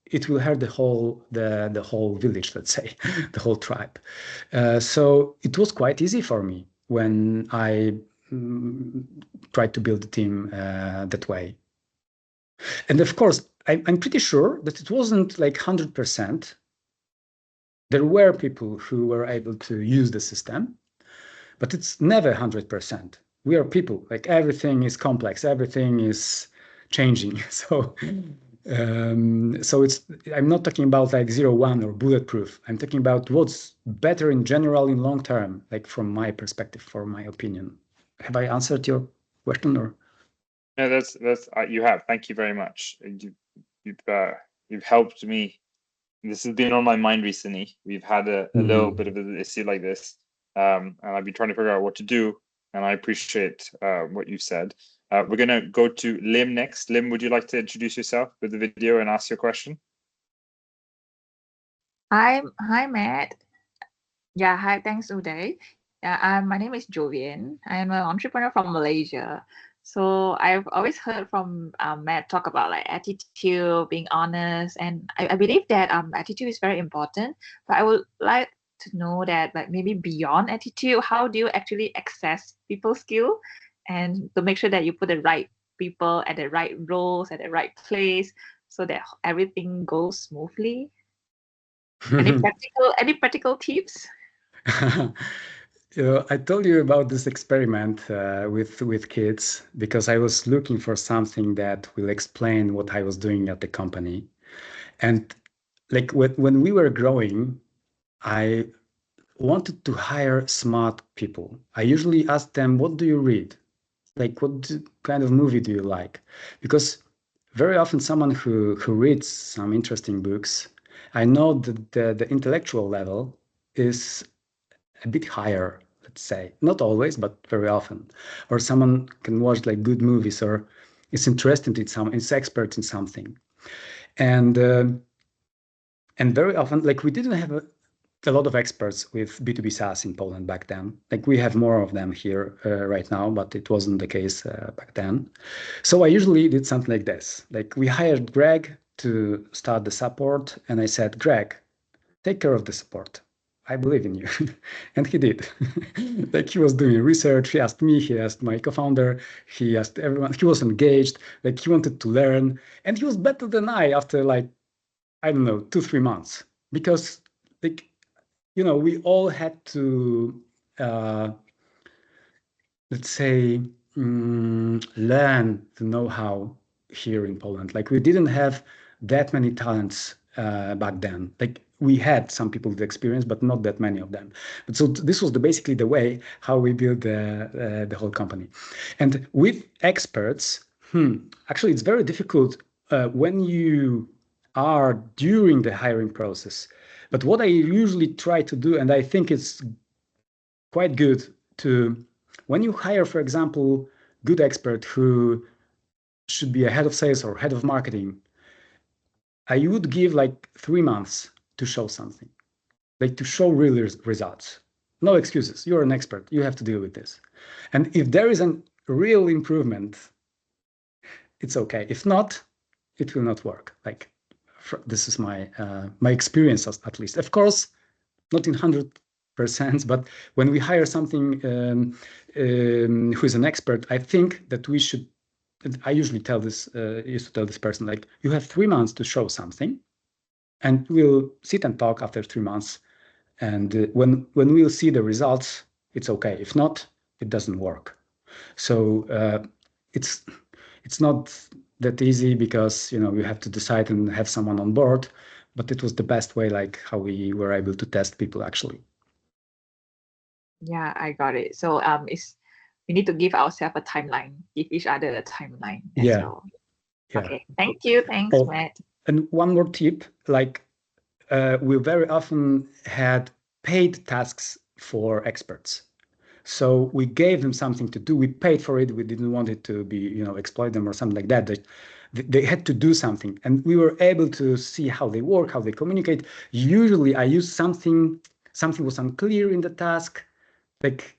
it will hurt the whole village, let's say, the whole tribe. So it was quite easy for me when I tried to build the team that way. And of course, I'm pretty sure that it wasn't like 100%. There were people who were able to use the system, but it's never 100%. We are people, like everything is complex, everything is changing. So I'm not talking about like 0-1 or bulletproof. I'm talking about what's better in general in long term, like from my perspective, for my opinion. Have I answered your question or? No, that's you have. Thank you very much. You've helped me. This has been on my mind recently. We've had a little bit of an issue like this, and I've been trying to figure out what to do. And I appreciate what you said. We're going to go to Lim next. Lim, would you like to introduce yourself with the video and ask your question? Hi, Matt. Yeah, hi, thanks, Uday. Yeah, my name is Jovian. I'm an entrepreneur from Malaysia. So I've always heard from Matt talk about like attitude, being honest, and I believe that attitude is very important. But I would like to know that like maybe beyond attitude, how do you actually access people's skill and to make sure that you put the right people at the right roles at the right place so that everything goes smoothly? Any practical tips? I told you about this experiment with kids because I was looking for something that will explain what I was doing at the company. And like when we were growing, I wanted to hire smart people. I usually asked them, what do you read? Like, what kind of movie do you like? Because very often someone who reads some interesting books, I know that the intellectual level is a bit higher, let's say. Not always, but very often. Or someone can watch like good movies or is interested in is expert in something. And very often, like we didn't have a lot of experts with B2B SaaS in Poland back then. Like we have more of them here right now, but it wasn't the case back then. So I usually did something like this. Like we hired Greg to start the support, and I said, Greg, take care of the support. I believe in you. And he did. Like he was doing research. He asked me, he asked my co-founder, he asked everyone. He was engaged, like he wanted to learn. And he was better than I after like, I don't know, 2-3 months. Because like, we all had to, let's say, learn the know-how here in Poland. Like we didn't have that many talents back then. Like we had some people with experience, but not that many of them. But so this was basically the way how we built the whole company. And with experts, actually, it's very difficult when you are during the hiring process. But what I usually try to do, and I think it's quite good to, when you hire, for example, good expert who should be a head of sales or head of marketing, I would give like 3 months to show something, like to show real results. No excuses. You're an expert. You have to deal with this. And if there is a real improvement, it's okay. If not, it will not work. Like this is my experience, at least. Of course, not in 100%, but when we hire something who is an expert, I think that we should. I usually used to tell this person, like, you have 3 months to show something, and we'll sit and talk after 3 months. And when we'll see the results, it's okay. If not, it doesn't work. So it's not that easy because you have to decide and have someone on board. But it was the best way, like how we were able to test people actually. Yeah, I got it. So we need to give ourselves a timeline, give each other a timeline as well. Yeah. Okay, thank you. Thanks, Matt. And one more tip, like we very often had paid tasks for experts. So we gave them something to do. We paid for it. We didn't want it to be, exploit them or something like that. They had to do something, and we were able to see how they work, how they communicate. Usually, I use something was unclear in the task, like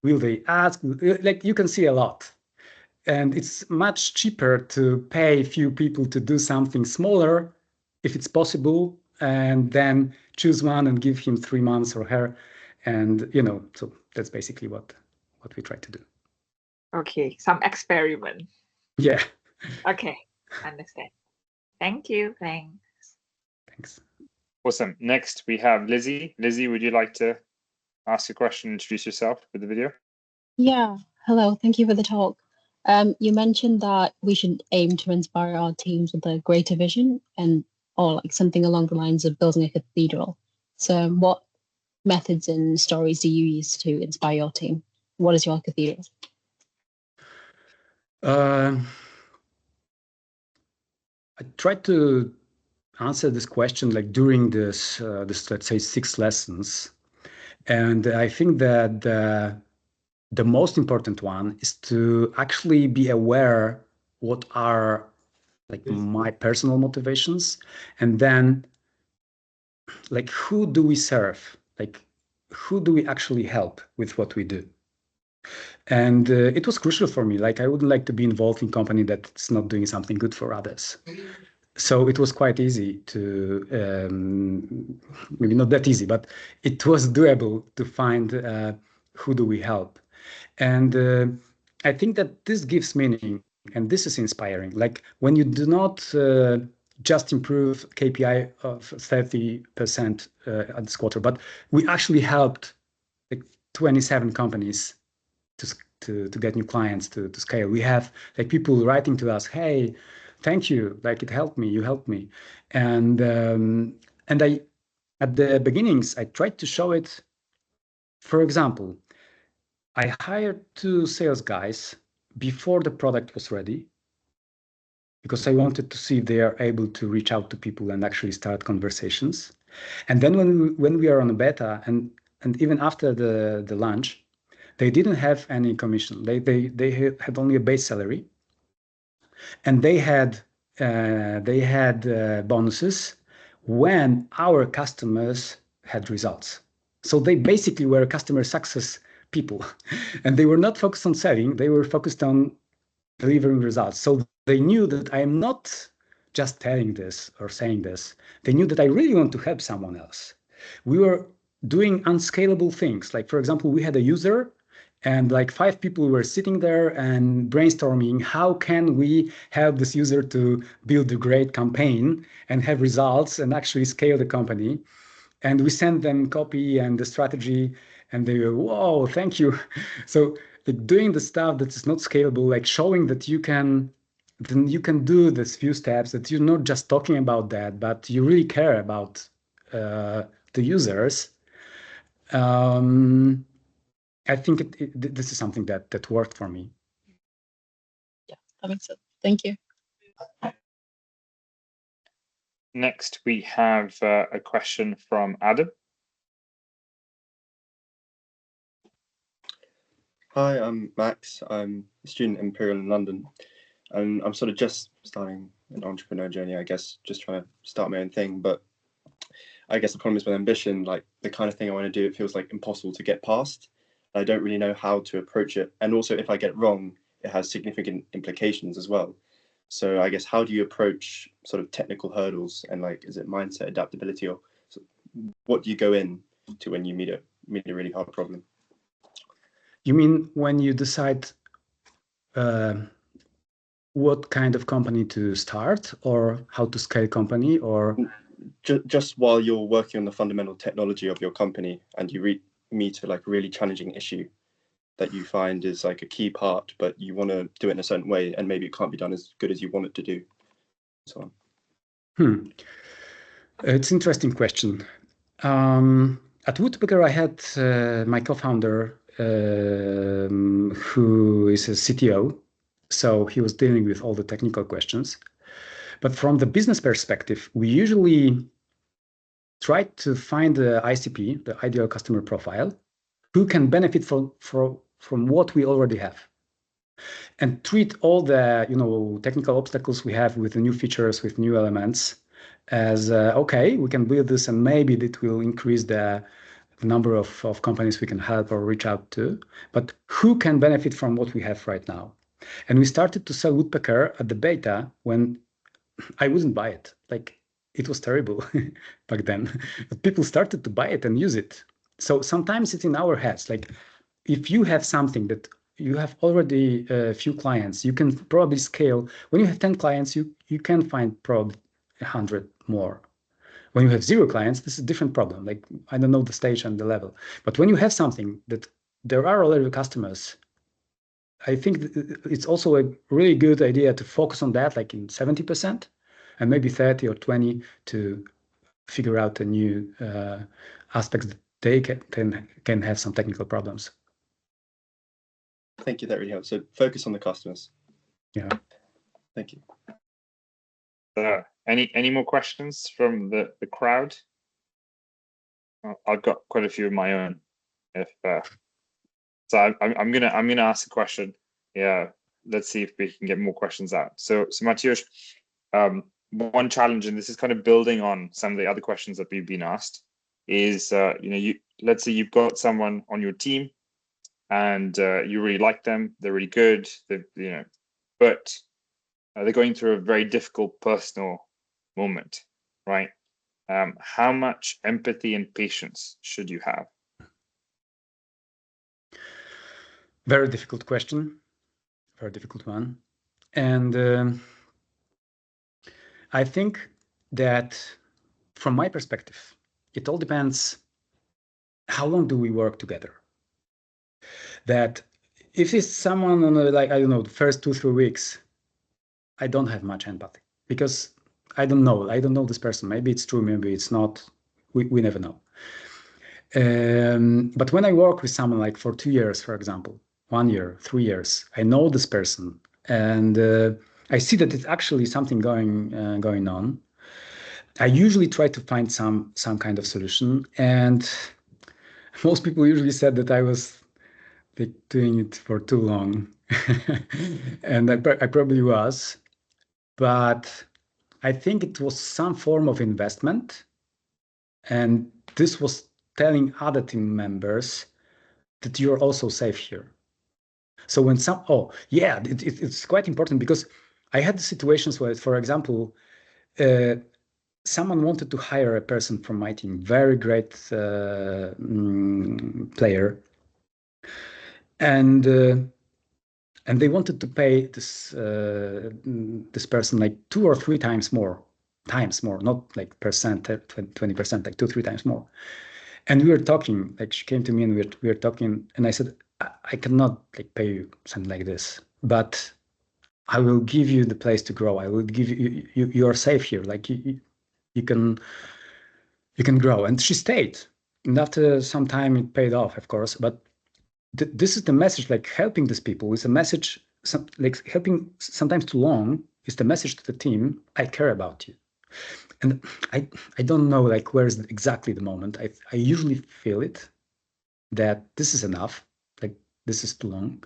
will they ask? Like you can see a lot, and it's much cheaper to pay a few people to do something smaller, if it's possible, and then choose one and give him 3 months or her, and so that's basically what we try to do. Okay, some experiment. Yeah. Okay, understand. Thank you. Thanks. Awesome. Next, we have Lizzie. Lizzie, would you like to ask a question, introduce yourself with the video? Yeah. Hello. Thank you for the talk. You mentioned that we should aim to inspire our teams with a greater vision or like something along the lines of building a cathedral. So what methods and stories do you use to inspire your team? What is your cathedral? I tried to answer this question like during this let's say 6 lessons, and I think that the most important one is to actually be aware what are like my personal motivations, and then like who do we serve, like who do we actually help with what we do. And it was crucial for me. Like I wouldn't like to be involved in a company that's not doing something good for others. So it was quite easy to, maybe not that easy, but it was doable to find who do we help. And I think that this gives meaning, and this is inspiring. Like when you do not just improve KPI of 30% at this quarter, but we actually helped like 27 companies to get new clients to scale. We have like people writing to us, hey, thank you, like it helped me, you helped me. And I, at the beginnings, I tried to show it. For example, I hired 2 sales guys before the product was ready, because I wanted to see if they are able to reach out to people and actually start conversations. And then when we are on a beta and even after the launch, they didn't have any commission. They had only a base salary, and they had bonuses when our customers had results. So they basically were customer success people, and they were not focused on selling. They were focused on delivering results. So they knew that I am not just telling this or saying this. They knew that I really want to help someone else. We were doing unscalable things. Like, for example, we had a user and like 5 people were sitting there and brainstorming, how can we help this user to build a great campaign and have results and actually scale the company. And we sent them copy and the strategy, and they were, whoa, thank you. So like doing the stuff that is not scalable, like showing that you can do this few steps, that you're not just talking about that, but you really care about the users. I think this is something that worked for me. Yeah, that makes sense. Thank you. Next, we have a question from Adam. Hi, I'm Max. I'm a student at Imperial in London, and I'm sort of just starting an entrepreneur journey, I guess, just trying to start my own thing. But I guess the problem is with ambition, like the kind of thing I want to do, it feels like impossible to get past. I don't really know how to approach it. And also, if I get it wrong, it has significant implications as well. So I guess, how do you approach sort of technical hurdles, and like, is it mindset, adaptability, or what do you go in to when you meet a really hard problem? You mean when you decide what kind of company to start, or how to scale company, or just while you're working on the fundamental technology of your company and you meet a like really challenging issue that you find is like a key part, but you want to do it in a certain way and maybe it can't be done as good as you want it to do, so on. It's an interesting question. At Woodpecker, I had my co-founder who is a CTO, so he was dealing with all the technical questions. But from the business perspective, we usually try to find the ICP, the ideal customer profile, who can benefit from what we already have, and treat all the technical obstacles we have with the new features, with new elements, as okay, we can build this, and maybe it will increase the number of companies we can help or reach out to. But who can benefit from what we have right now? And we started to sell Woodpecker at the beta when I wouldn't buy it. Like, it was terrible back then. But people started to buy it and use it. So sometimes it's in our heads. Like, if you have something that you have already a few clients, you can probably scale. When you have 10 clients, you can find probably 100 more. When you have 0 clients, this is a different problem. Like, I don't know the stage and the level. But when you have something that there are already customers, I think it's also a really good idea to focus on that, like in 70%, and maybe 30 or 20 to figure out the new aspects that they can have some technical problems. Thank you. That really helps. So focus on the customers. Yeah. Thank you. Any more questions from the crowd? I've got quite a few of my own. So I'm gonna ask a question. Yeah, let's see if we can get more questions out. So Mateusz, one challenge, and this is kind of building on some of the other questions that we've been asked, is let's say you've got someone on your team, and you really like them, they're really good, but they're going through a very difficult personal moment, right? How much empathy and patience should you have? Very difficult question, very difficult one. And I think that from my perspective, it all depends how long do we work together. That if it's someone on I don't know, the first 2-3 weeks, I don't have much empathy because I don't know this person. Maybe it's true, maybe it's not. We never know. But when I work with someone like for 2 years, for example, 1 year, 3 years, I know this person, and I see that it's actually something going on. I usually try to find some kind of solution, and most people usually said that I was doing it for too long, and I probably was, but I think it was some form of investment, and this was telling other team members that you're also safe here. So when it's quite important, because I had situations where, for example, someone wanted to hire a person from my team, very great player, and they wanted to pay this person like 2 or 3 times more, not like percent, 20%, like 2-3 times more. And we were talking, like she came to me and we were talking, and I said, I cannot like pay you something like this, but I will give you the place to grow. I will give you are safe here. Like you can grow. And she stayed. And after some time it paid off, of course. But this is the message, like helping these people is a message, like helping sometimes too long is the message to the team, I care about you. And I don't know like where is exactly the moment. I usually feel it, that this is enough, like this is too long.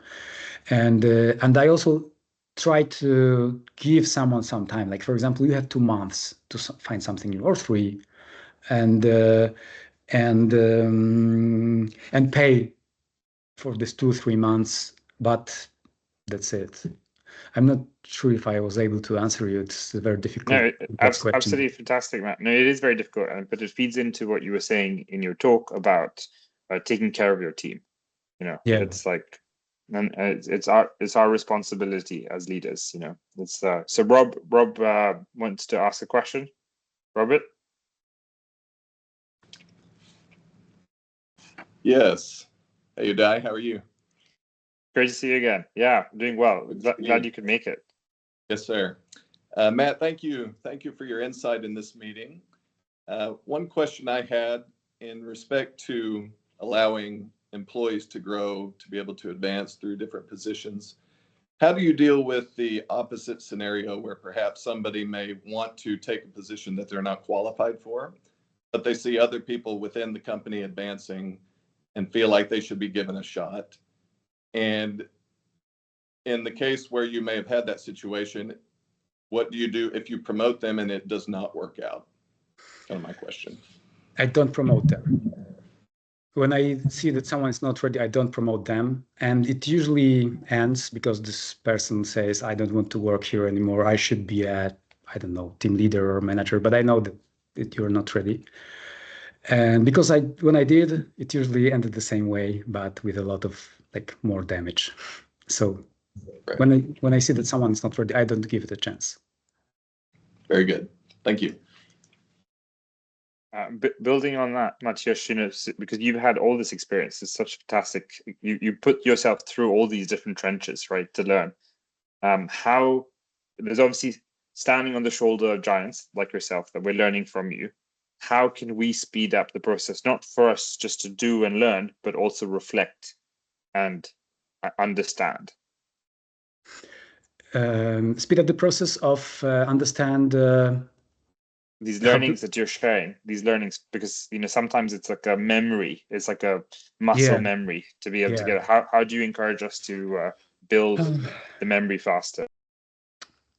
And I also try to give someone some time. Like, for example, you have 2 months to find something new, or 3, and pay for this 2-3 months. But that's it. I'm not sure if I was able to answer you. It's a very difficult question. Absolutely fantastic, Matt. No, it is very difficult, but it feeds into what you were saying in your talk about taking care of your team. It's like, and it's our responsibility as leaders. It's so Rob wants to ask a question. Robert. Yes. Hey, Uday, how are you? Great to see you again. Yeah, doing well. Glad you could make it. Yes, sir. Matt, thank you. Thank you for your insight in this meeting. One question I had in respect to allowing employees to grow, to be able to advance through different positions. How do you deal with the opposite scenario where perhaps somebody may want to take a position that they're not qualified for, but they see other people within the company advancing and feel like they should be given a shot? And in the case where you may have had that situation, what do you do if you promote them and it does not work out? Kind of my question. I don't promote them. When I see that someone is not ready, I don't promote them. And it usually ends because this person says, I don't want to work here anymore. I should be a, I don't know, team leader or manager, but I know that you're not ready. And because when I did, it usually ended the same way, but with a lot of like more damage. So Right. when I see that someone is not ready, I don't give it a chance. Very good. Thank you. Building on that, Matthias, because you've had all this experience, it's such fantastic. You put yourself through all these different trenches, right, to learn. How there's obviously standing on the shoulder of giants like yourself that we're learning from you. How can we speed up the process, not for us just to do and learn, but also reflect and understand? Speed up the process of understand these learnings that you're sharing, these learnings, because sometimes it's like a memory, it's like a muscle memory to be able to get it. How do you encourage us to build the memory faster?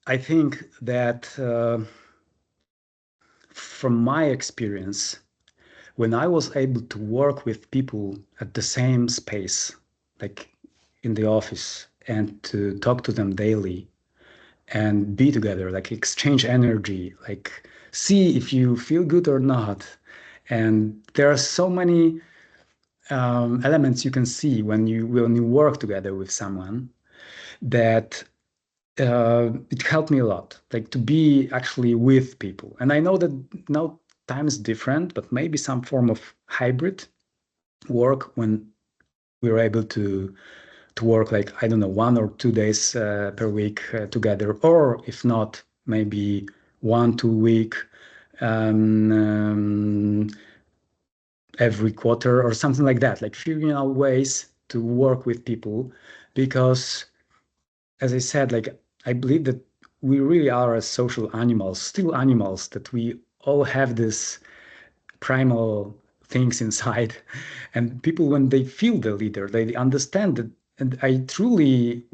I think that from my experience, when I was able to work with people at the same space, like in the office, and to talk to them daily and be together, like exchange energy, like see if you feel good or not. And there are so many elements you can see when you work together with someone that it helped me a lot, like to be actually with people. And I know that now time is different, but maybe some form of hybrid work when we're able to work like, I don't know, 1 or 2 days per week together, or if not, maybe 1-2 week every quarter or something like that, like figuring out ways to work with people. Because as I said, like I believe that we really are as social animals, still animals, that we all have this primal things inside. And people, when they feel the leader, they understand that, and I truly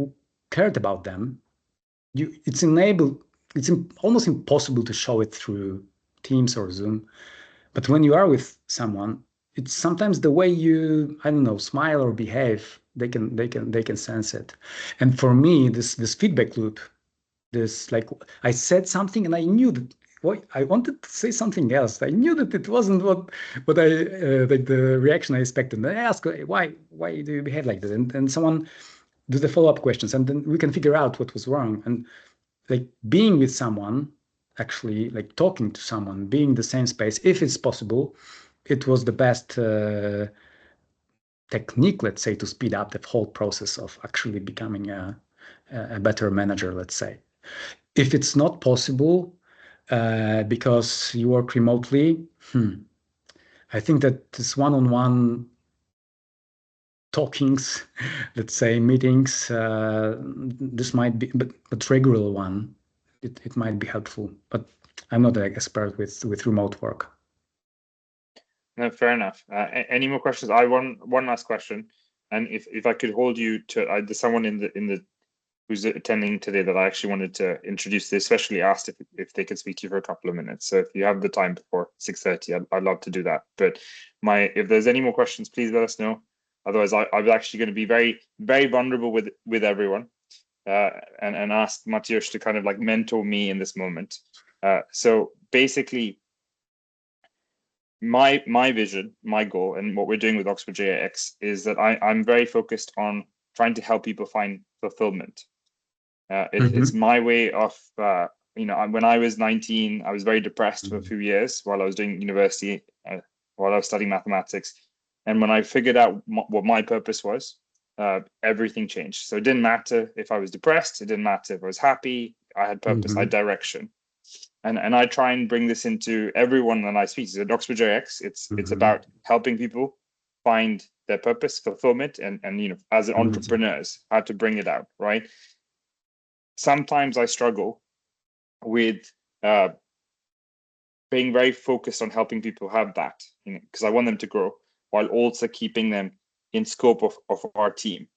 cared about them. It's almost impossible to show it through Teams or Zoom. But when you are with someone, it's sometimes the way you, I don't know, smile or behave, they can sense it. And for me, this feedback loop, this, like, I said something and I knew that I wanted to say something else. I knew that it wasn't what I like the reaction I expected. And I asked, why do you behave like that? And someone do the follow-up questions, and then we can figure out what was wrong. And like being with someone, actually like talking to someone, being in the same space, if it's possible, it was the best technique, let's say, to speed up the whole process of actually becoming a better manager, let's say. If it's not possible because you work remotely, I think that this one-on-one talkings, let's say meetings, this might be, but regular one, it might be helpful. But I'm not an expert with remote work. No, fair enough. Any more questions? I one last question, and if I could hold you to, there's someone in the who's attending today that I actually wanted to introduce. They especially asked if they could speak to you for a couple of minutes. So if you have the time before 6:30, I'd love to do that. But if there's any more questions, please let us know. Otherwise, I'm actually going to be very, very vulnerable with everyone, and ask Matthias to kind of like mentor me in this moment. So basically, my vision, my goal, and what we're doing with Oxbridge-AIx is that I'm very focused on trying to help people find fulfillment. It's my way of, when I was 19, I was very depressed for a few years while I was doing university, while I was studying mathematics. And when I figured out what my purpose was, everything changed. So it didn't matter if I was depressed. It didn't matter if I was happy. I had purpose, I had direction. And I try and bring this into everyone that I speak to. At Oxbridge-AIx, it's about helping people find their purpose, fulfillment, and as entrepreneurs, how to bring it out, right? sometimes I struggle with being very focused on helping people have that, because I want them to grow while also keeping them in scope of our team,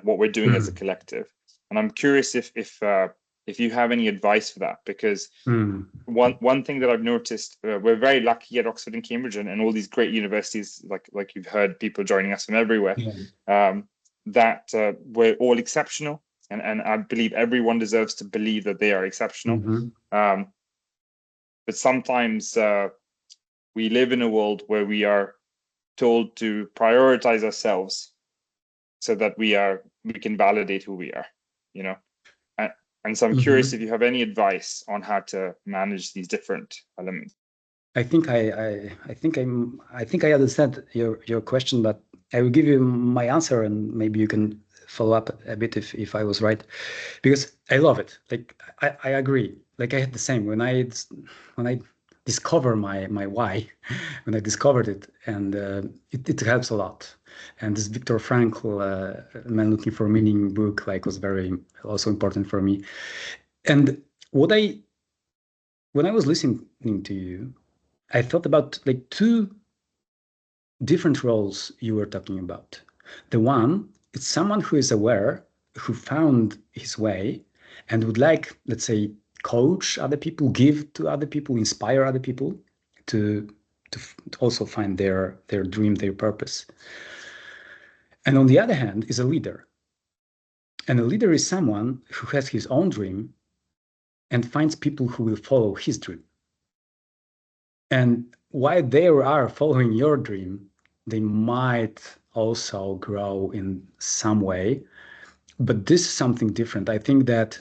what we're doing as a collective. And I'm curious if you have any advice for that, because one thing that I've noticed, we're very lucky at Oxford and Cambridge and all these great universities, like you've heard people joining us from everywhere, that we're all exceptional. And I believe everyone deserves to believe that they are exceptional. But sometimes we live in a world where we are told to prioritize ourselves so that we can validate who we are, and so I'm curious if you have any advice on how to manage these different elements. I think I understand your question, but I will give you my answer, and maybe you can follow up a bit if I was right, because I love it. Like I agree. Like I had the same when I discover my why, when I discovered it, and it helps a lot. And this Viktor Frankl, Man Looking for Meaning book, was very also important for me. And when I was listening to you, I thought about two different roles you were talking about. The one, it's someone who is aware, who found his way, and would like, let's say, coach other people, give to other people, inspire other people to also find their dream, their purpose. And on the other hand is a leader. And a leader is someone who has his own dream and finds people who will follow his dream. And while they are following your dream, they might also grow in some way. But this is something different. I think that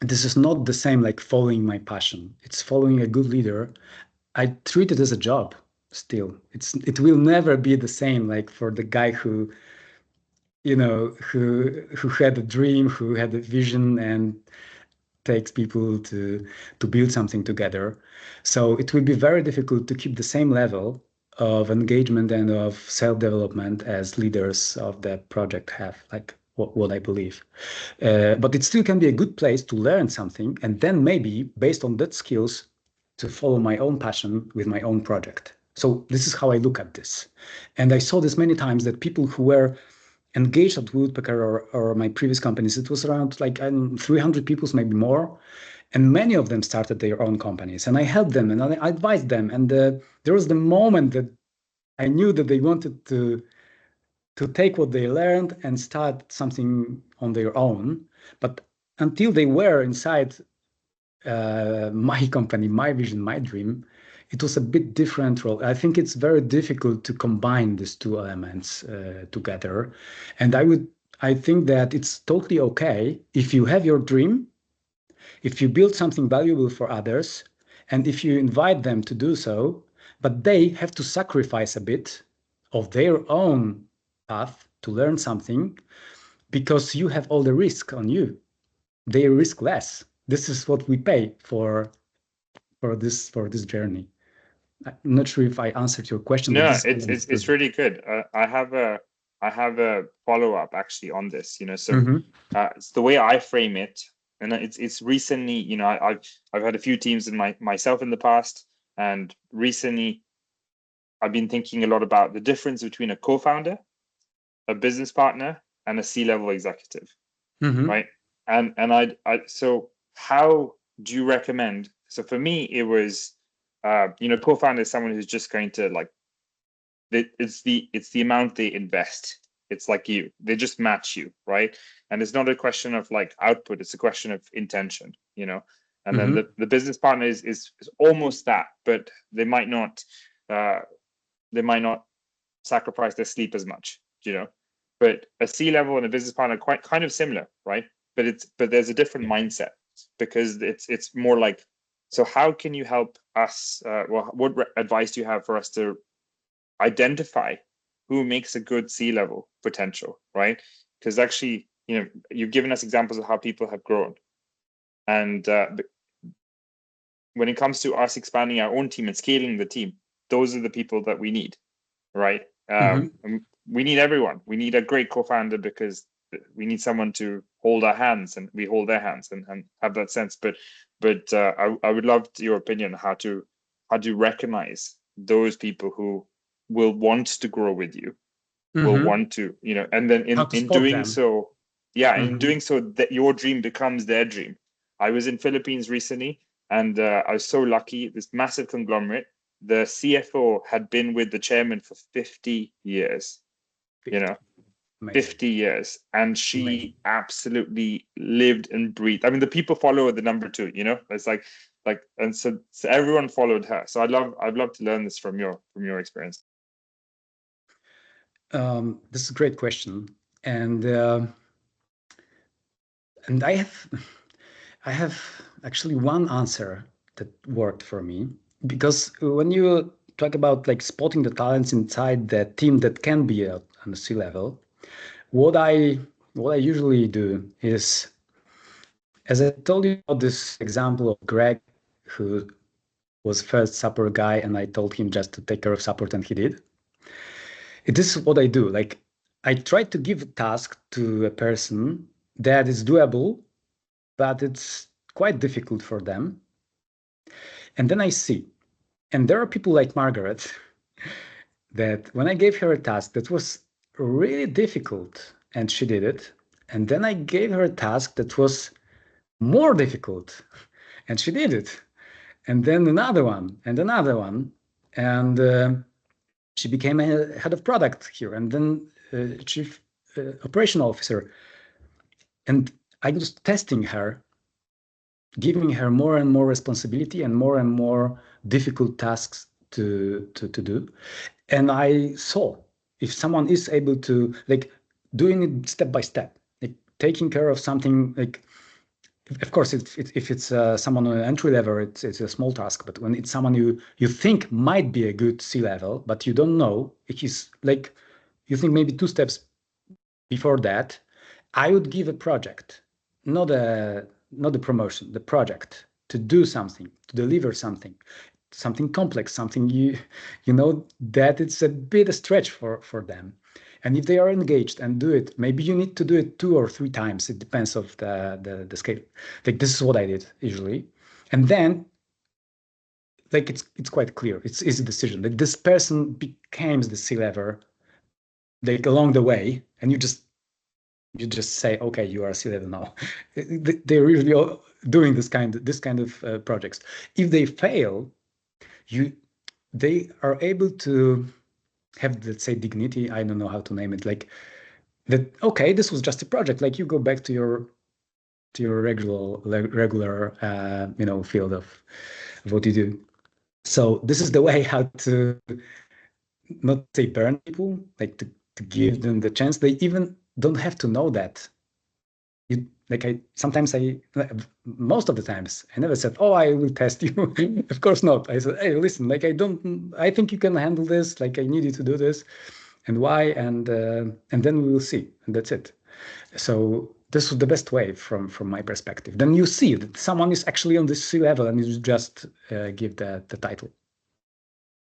this is not the same like following my passion. It's following a good leader. I treat it as a job still. It will never be the same like for the guy who had a dream, who had a vision and takes people to build something together. So it will be very difficult to keep the same level of engagement and of self-development as leaders of the project have, like what I believe. But it still can be a good place to learn something, and then maybe based on that skills to follow my own passion with my own project. So this is how I look at this. And I saw this many times that people who were engaged at Woodpecker or my previous companies, it was around 300 people, maybe more. And many of them started their own companies. And I helped them and I advised them. And there was the moment that I knew that they wanted to take what they learned and start something on their own. But until they were inside my company, my vision, my dream, it was a bit different role. I think it's very difficult to combine these two elements together. And I think that it's totally okay if you have your dream, if you build something valuable for others, and if you invite them to do so, but they have to sacrifice a bit of their own path to learn something because you have all the risk on you. They risk less. This is what we pay for this journey. I'm not sure if I answered your question. No, it's really good. I have a follow-up actually on this. So it's the way I frame it, and it's recently. I've had a few teams in myself in the past, and recently I've been thinking a lot about the difference between a co-founder, a business partner, and a C-level executive, right? And so how do you recommend? So for me, it was. Co-founder is someone who's just going to it's the amount they invest. It's like they just match you, right? And it's not a question of output, it's a question of intention, and then the business partner is almost that, but they might not sacrifice their sleep as much, but a C-level and a business partner are kind of similar, right? But there's a different mindset, because it's more like, so how can you help us? What advice do you have for us to identify who makes a good C-level potential, right? Because actually, you've given us examples of how people have grown. And when it comes to us expanding our own team and scaling the team, those are the people that we need, right? We need everyone. We need a great co-founder because we need someone to hold our hands, and we hold their hands, and have that sense. But I would love your opinion how to recognize those people who will want to grow with you, will want to, and then in doing so, in doing so, that your dream becomes their dream. I was in Philippines recently, and I was so lucky. This massive conglomerate, the CFO had been with the chairman for 50 years. 50 years, and she absolutely lived and breathed. I mean, the people follow the number two. It's like, and so everyone followed her. So I'd love to learn this from your experience. This is a great question, and I have actually one answer that worked for me, because when you talk about like spotting the talents inside the team that can be on the C-level, what I usually do is, as I told you about this example of Greg, who was first support guy, and I told him just to take care of support, and he did. This is what I do. Like, I try to give a task to a person that is doable, but it's quite difficult for them. And then I see, and there are people like Margaret, that when I gave her a task that was really difficult and she did it, and then I gave her a task that was more difficult and she did it, and then another one and another one, and she became a head of product here, and then chief operational officer. And I was testing her, giving her more and more responsibility and more difficult tasks to do. And I saw if someone is able to, like, doing it step by step, like taking care of something, like, of course, if it's someone on an entry level, it's a small task. But when it's someone you think might be a good C-level, but you don't know, it is like, you think maybe 2 steps before that, I would give a project, not the promotion, the project, to do something, to deliver something complex, something you know that it's a bit a stretch for them. And if they are engaged and do it, maybe you need to do it 2 or 3 times. It depends of the scale. Like, this is what I did usually. And then, like, it's quite clear. It's easy decision. Like, this person becomes the C-level, like, along the way, and you just say, okay, you are C-level now. They're usually doing this kind of projects. If they fail, they are able to have, let's say, dignity. I don't know how to name it. Like that. Okay, this was just a project. Like, you go back to your regular field of what you do. So this is the way how to not say burn people, like to give them the chance. They even don't have to know that. Most of the times, I never said, oh, I will test you. Of course not. I said, hey, listen, like, I think you can handle this. Like, I need you to do this, and why, and then we will see, and that's it. So this was the best way from my perspective. Then you see that someone is actually on this C-level, and you just give the title.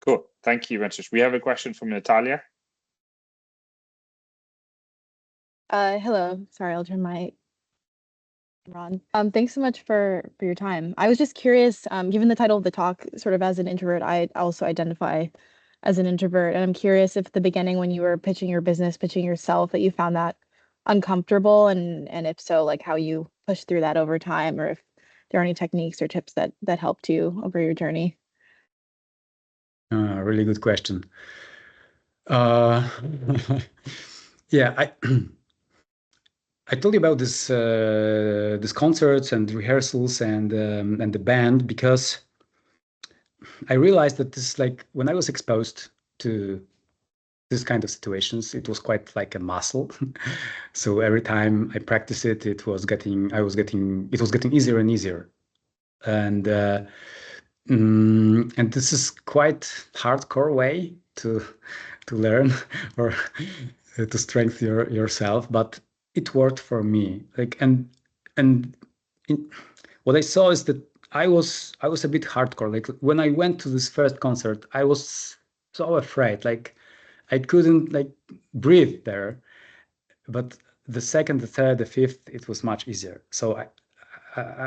Cool. Thank you, Ventus. We have a question from Natalia. Hello. Sorry, I'll turn my Ron. Thanks so much for your time. I was just curious, given the title of the talk, sort of as an introvert, I also identify as an introvert. And I'm curious if at the beginning, when you were pitching your business, pitching yourself, that you found that uncomfortable, and if so, like, how you pushed through that over time, or if there are any techniques or tips that helped you over your journey. Really good question. Yeah, I told you about this concerts and rehearsals and the band, because I realized that this, like, when I was exposed to this kind of situations, it was quite like a muscle. So every time I practiced it, it was getting easier and easier. And this is quite hardcore way to learn or to strengthen yourself, but it worked for me. Like, what I saw is that I was a bit hardcore. Like, when I went to this first concert, I was so afraid. Like, I couldn't, like, breathe there. But the second, the third, the fifth, it was much easier. So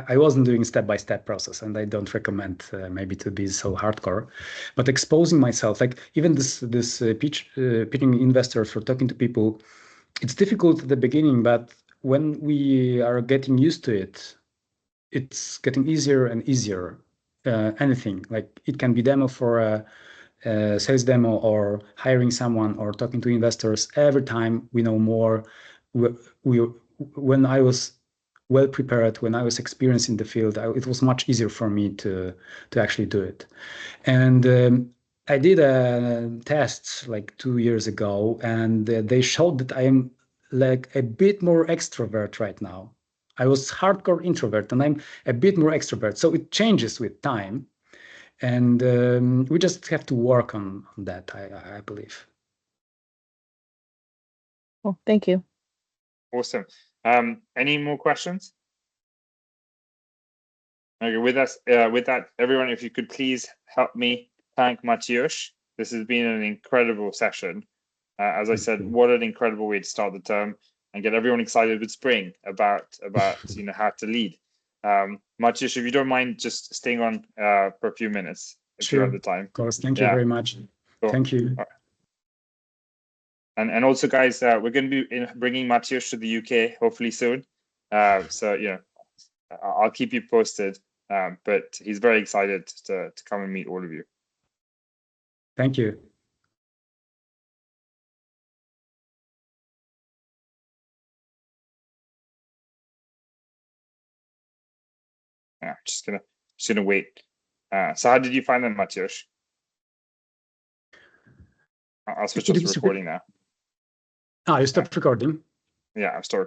I wasn't doing step-by-step process, and I don't recommend maybe to be so hardcore, but exposing myself, like even this pitching investors or talking to people, it's difficult at the beginning, but when we are getting used to it, it's getting easier and easier. Anything, like it can be demo for a sales demo or hiring someone or talking to investors. Every time we know more. When I was well prepared, when I was experienced in the field, it was much easier for me to actually do it. And I did a test like 2 years ago, and they showed that I am like a bit more extrovert right now. I was hardcore introvert, and I'm a bit more extrovert. So it changes with time, and we just have to work on that, I believe. Well, thank you. Awesome. Any more questions? Okay, with that, everyone, if you could please help me thank Maciusz. This has been an incredible session. As I said, what an incredible way to start the term and get everyone excited with spring about how to lead. Maciusz, if you don't mind just staying on for a few minutes if you have the time. Of course. Thank you very much. Cool. Thank you. And also, guys, we're going to be bringing Maciusz to the UK hopefully soon. So I'll keep you posted. But he's very excited to come and meet all of you. Thank you. Yeah, just gonna wait. So how did you find them, Maciusz? I'll switch off the recording now. You stopped recording? Yeah, I've stopped.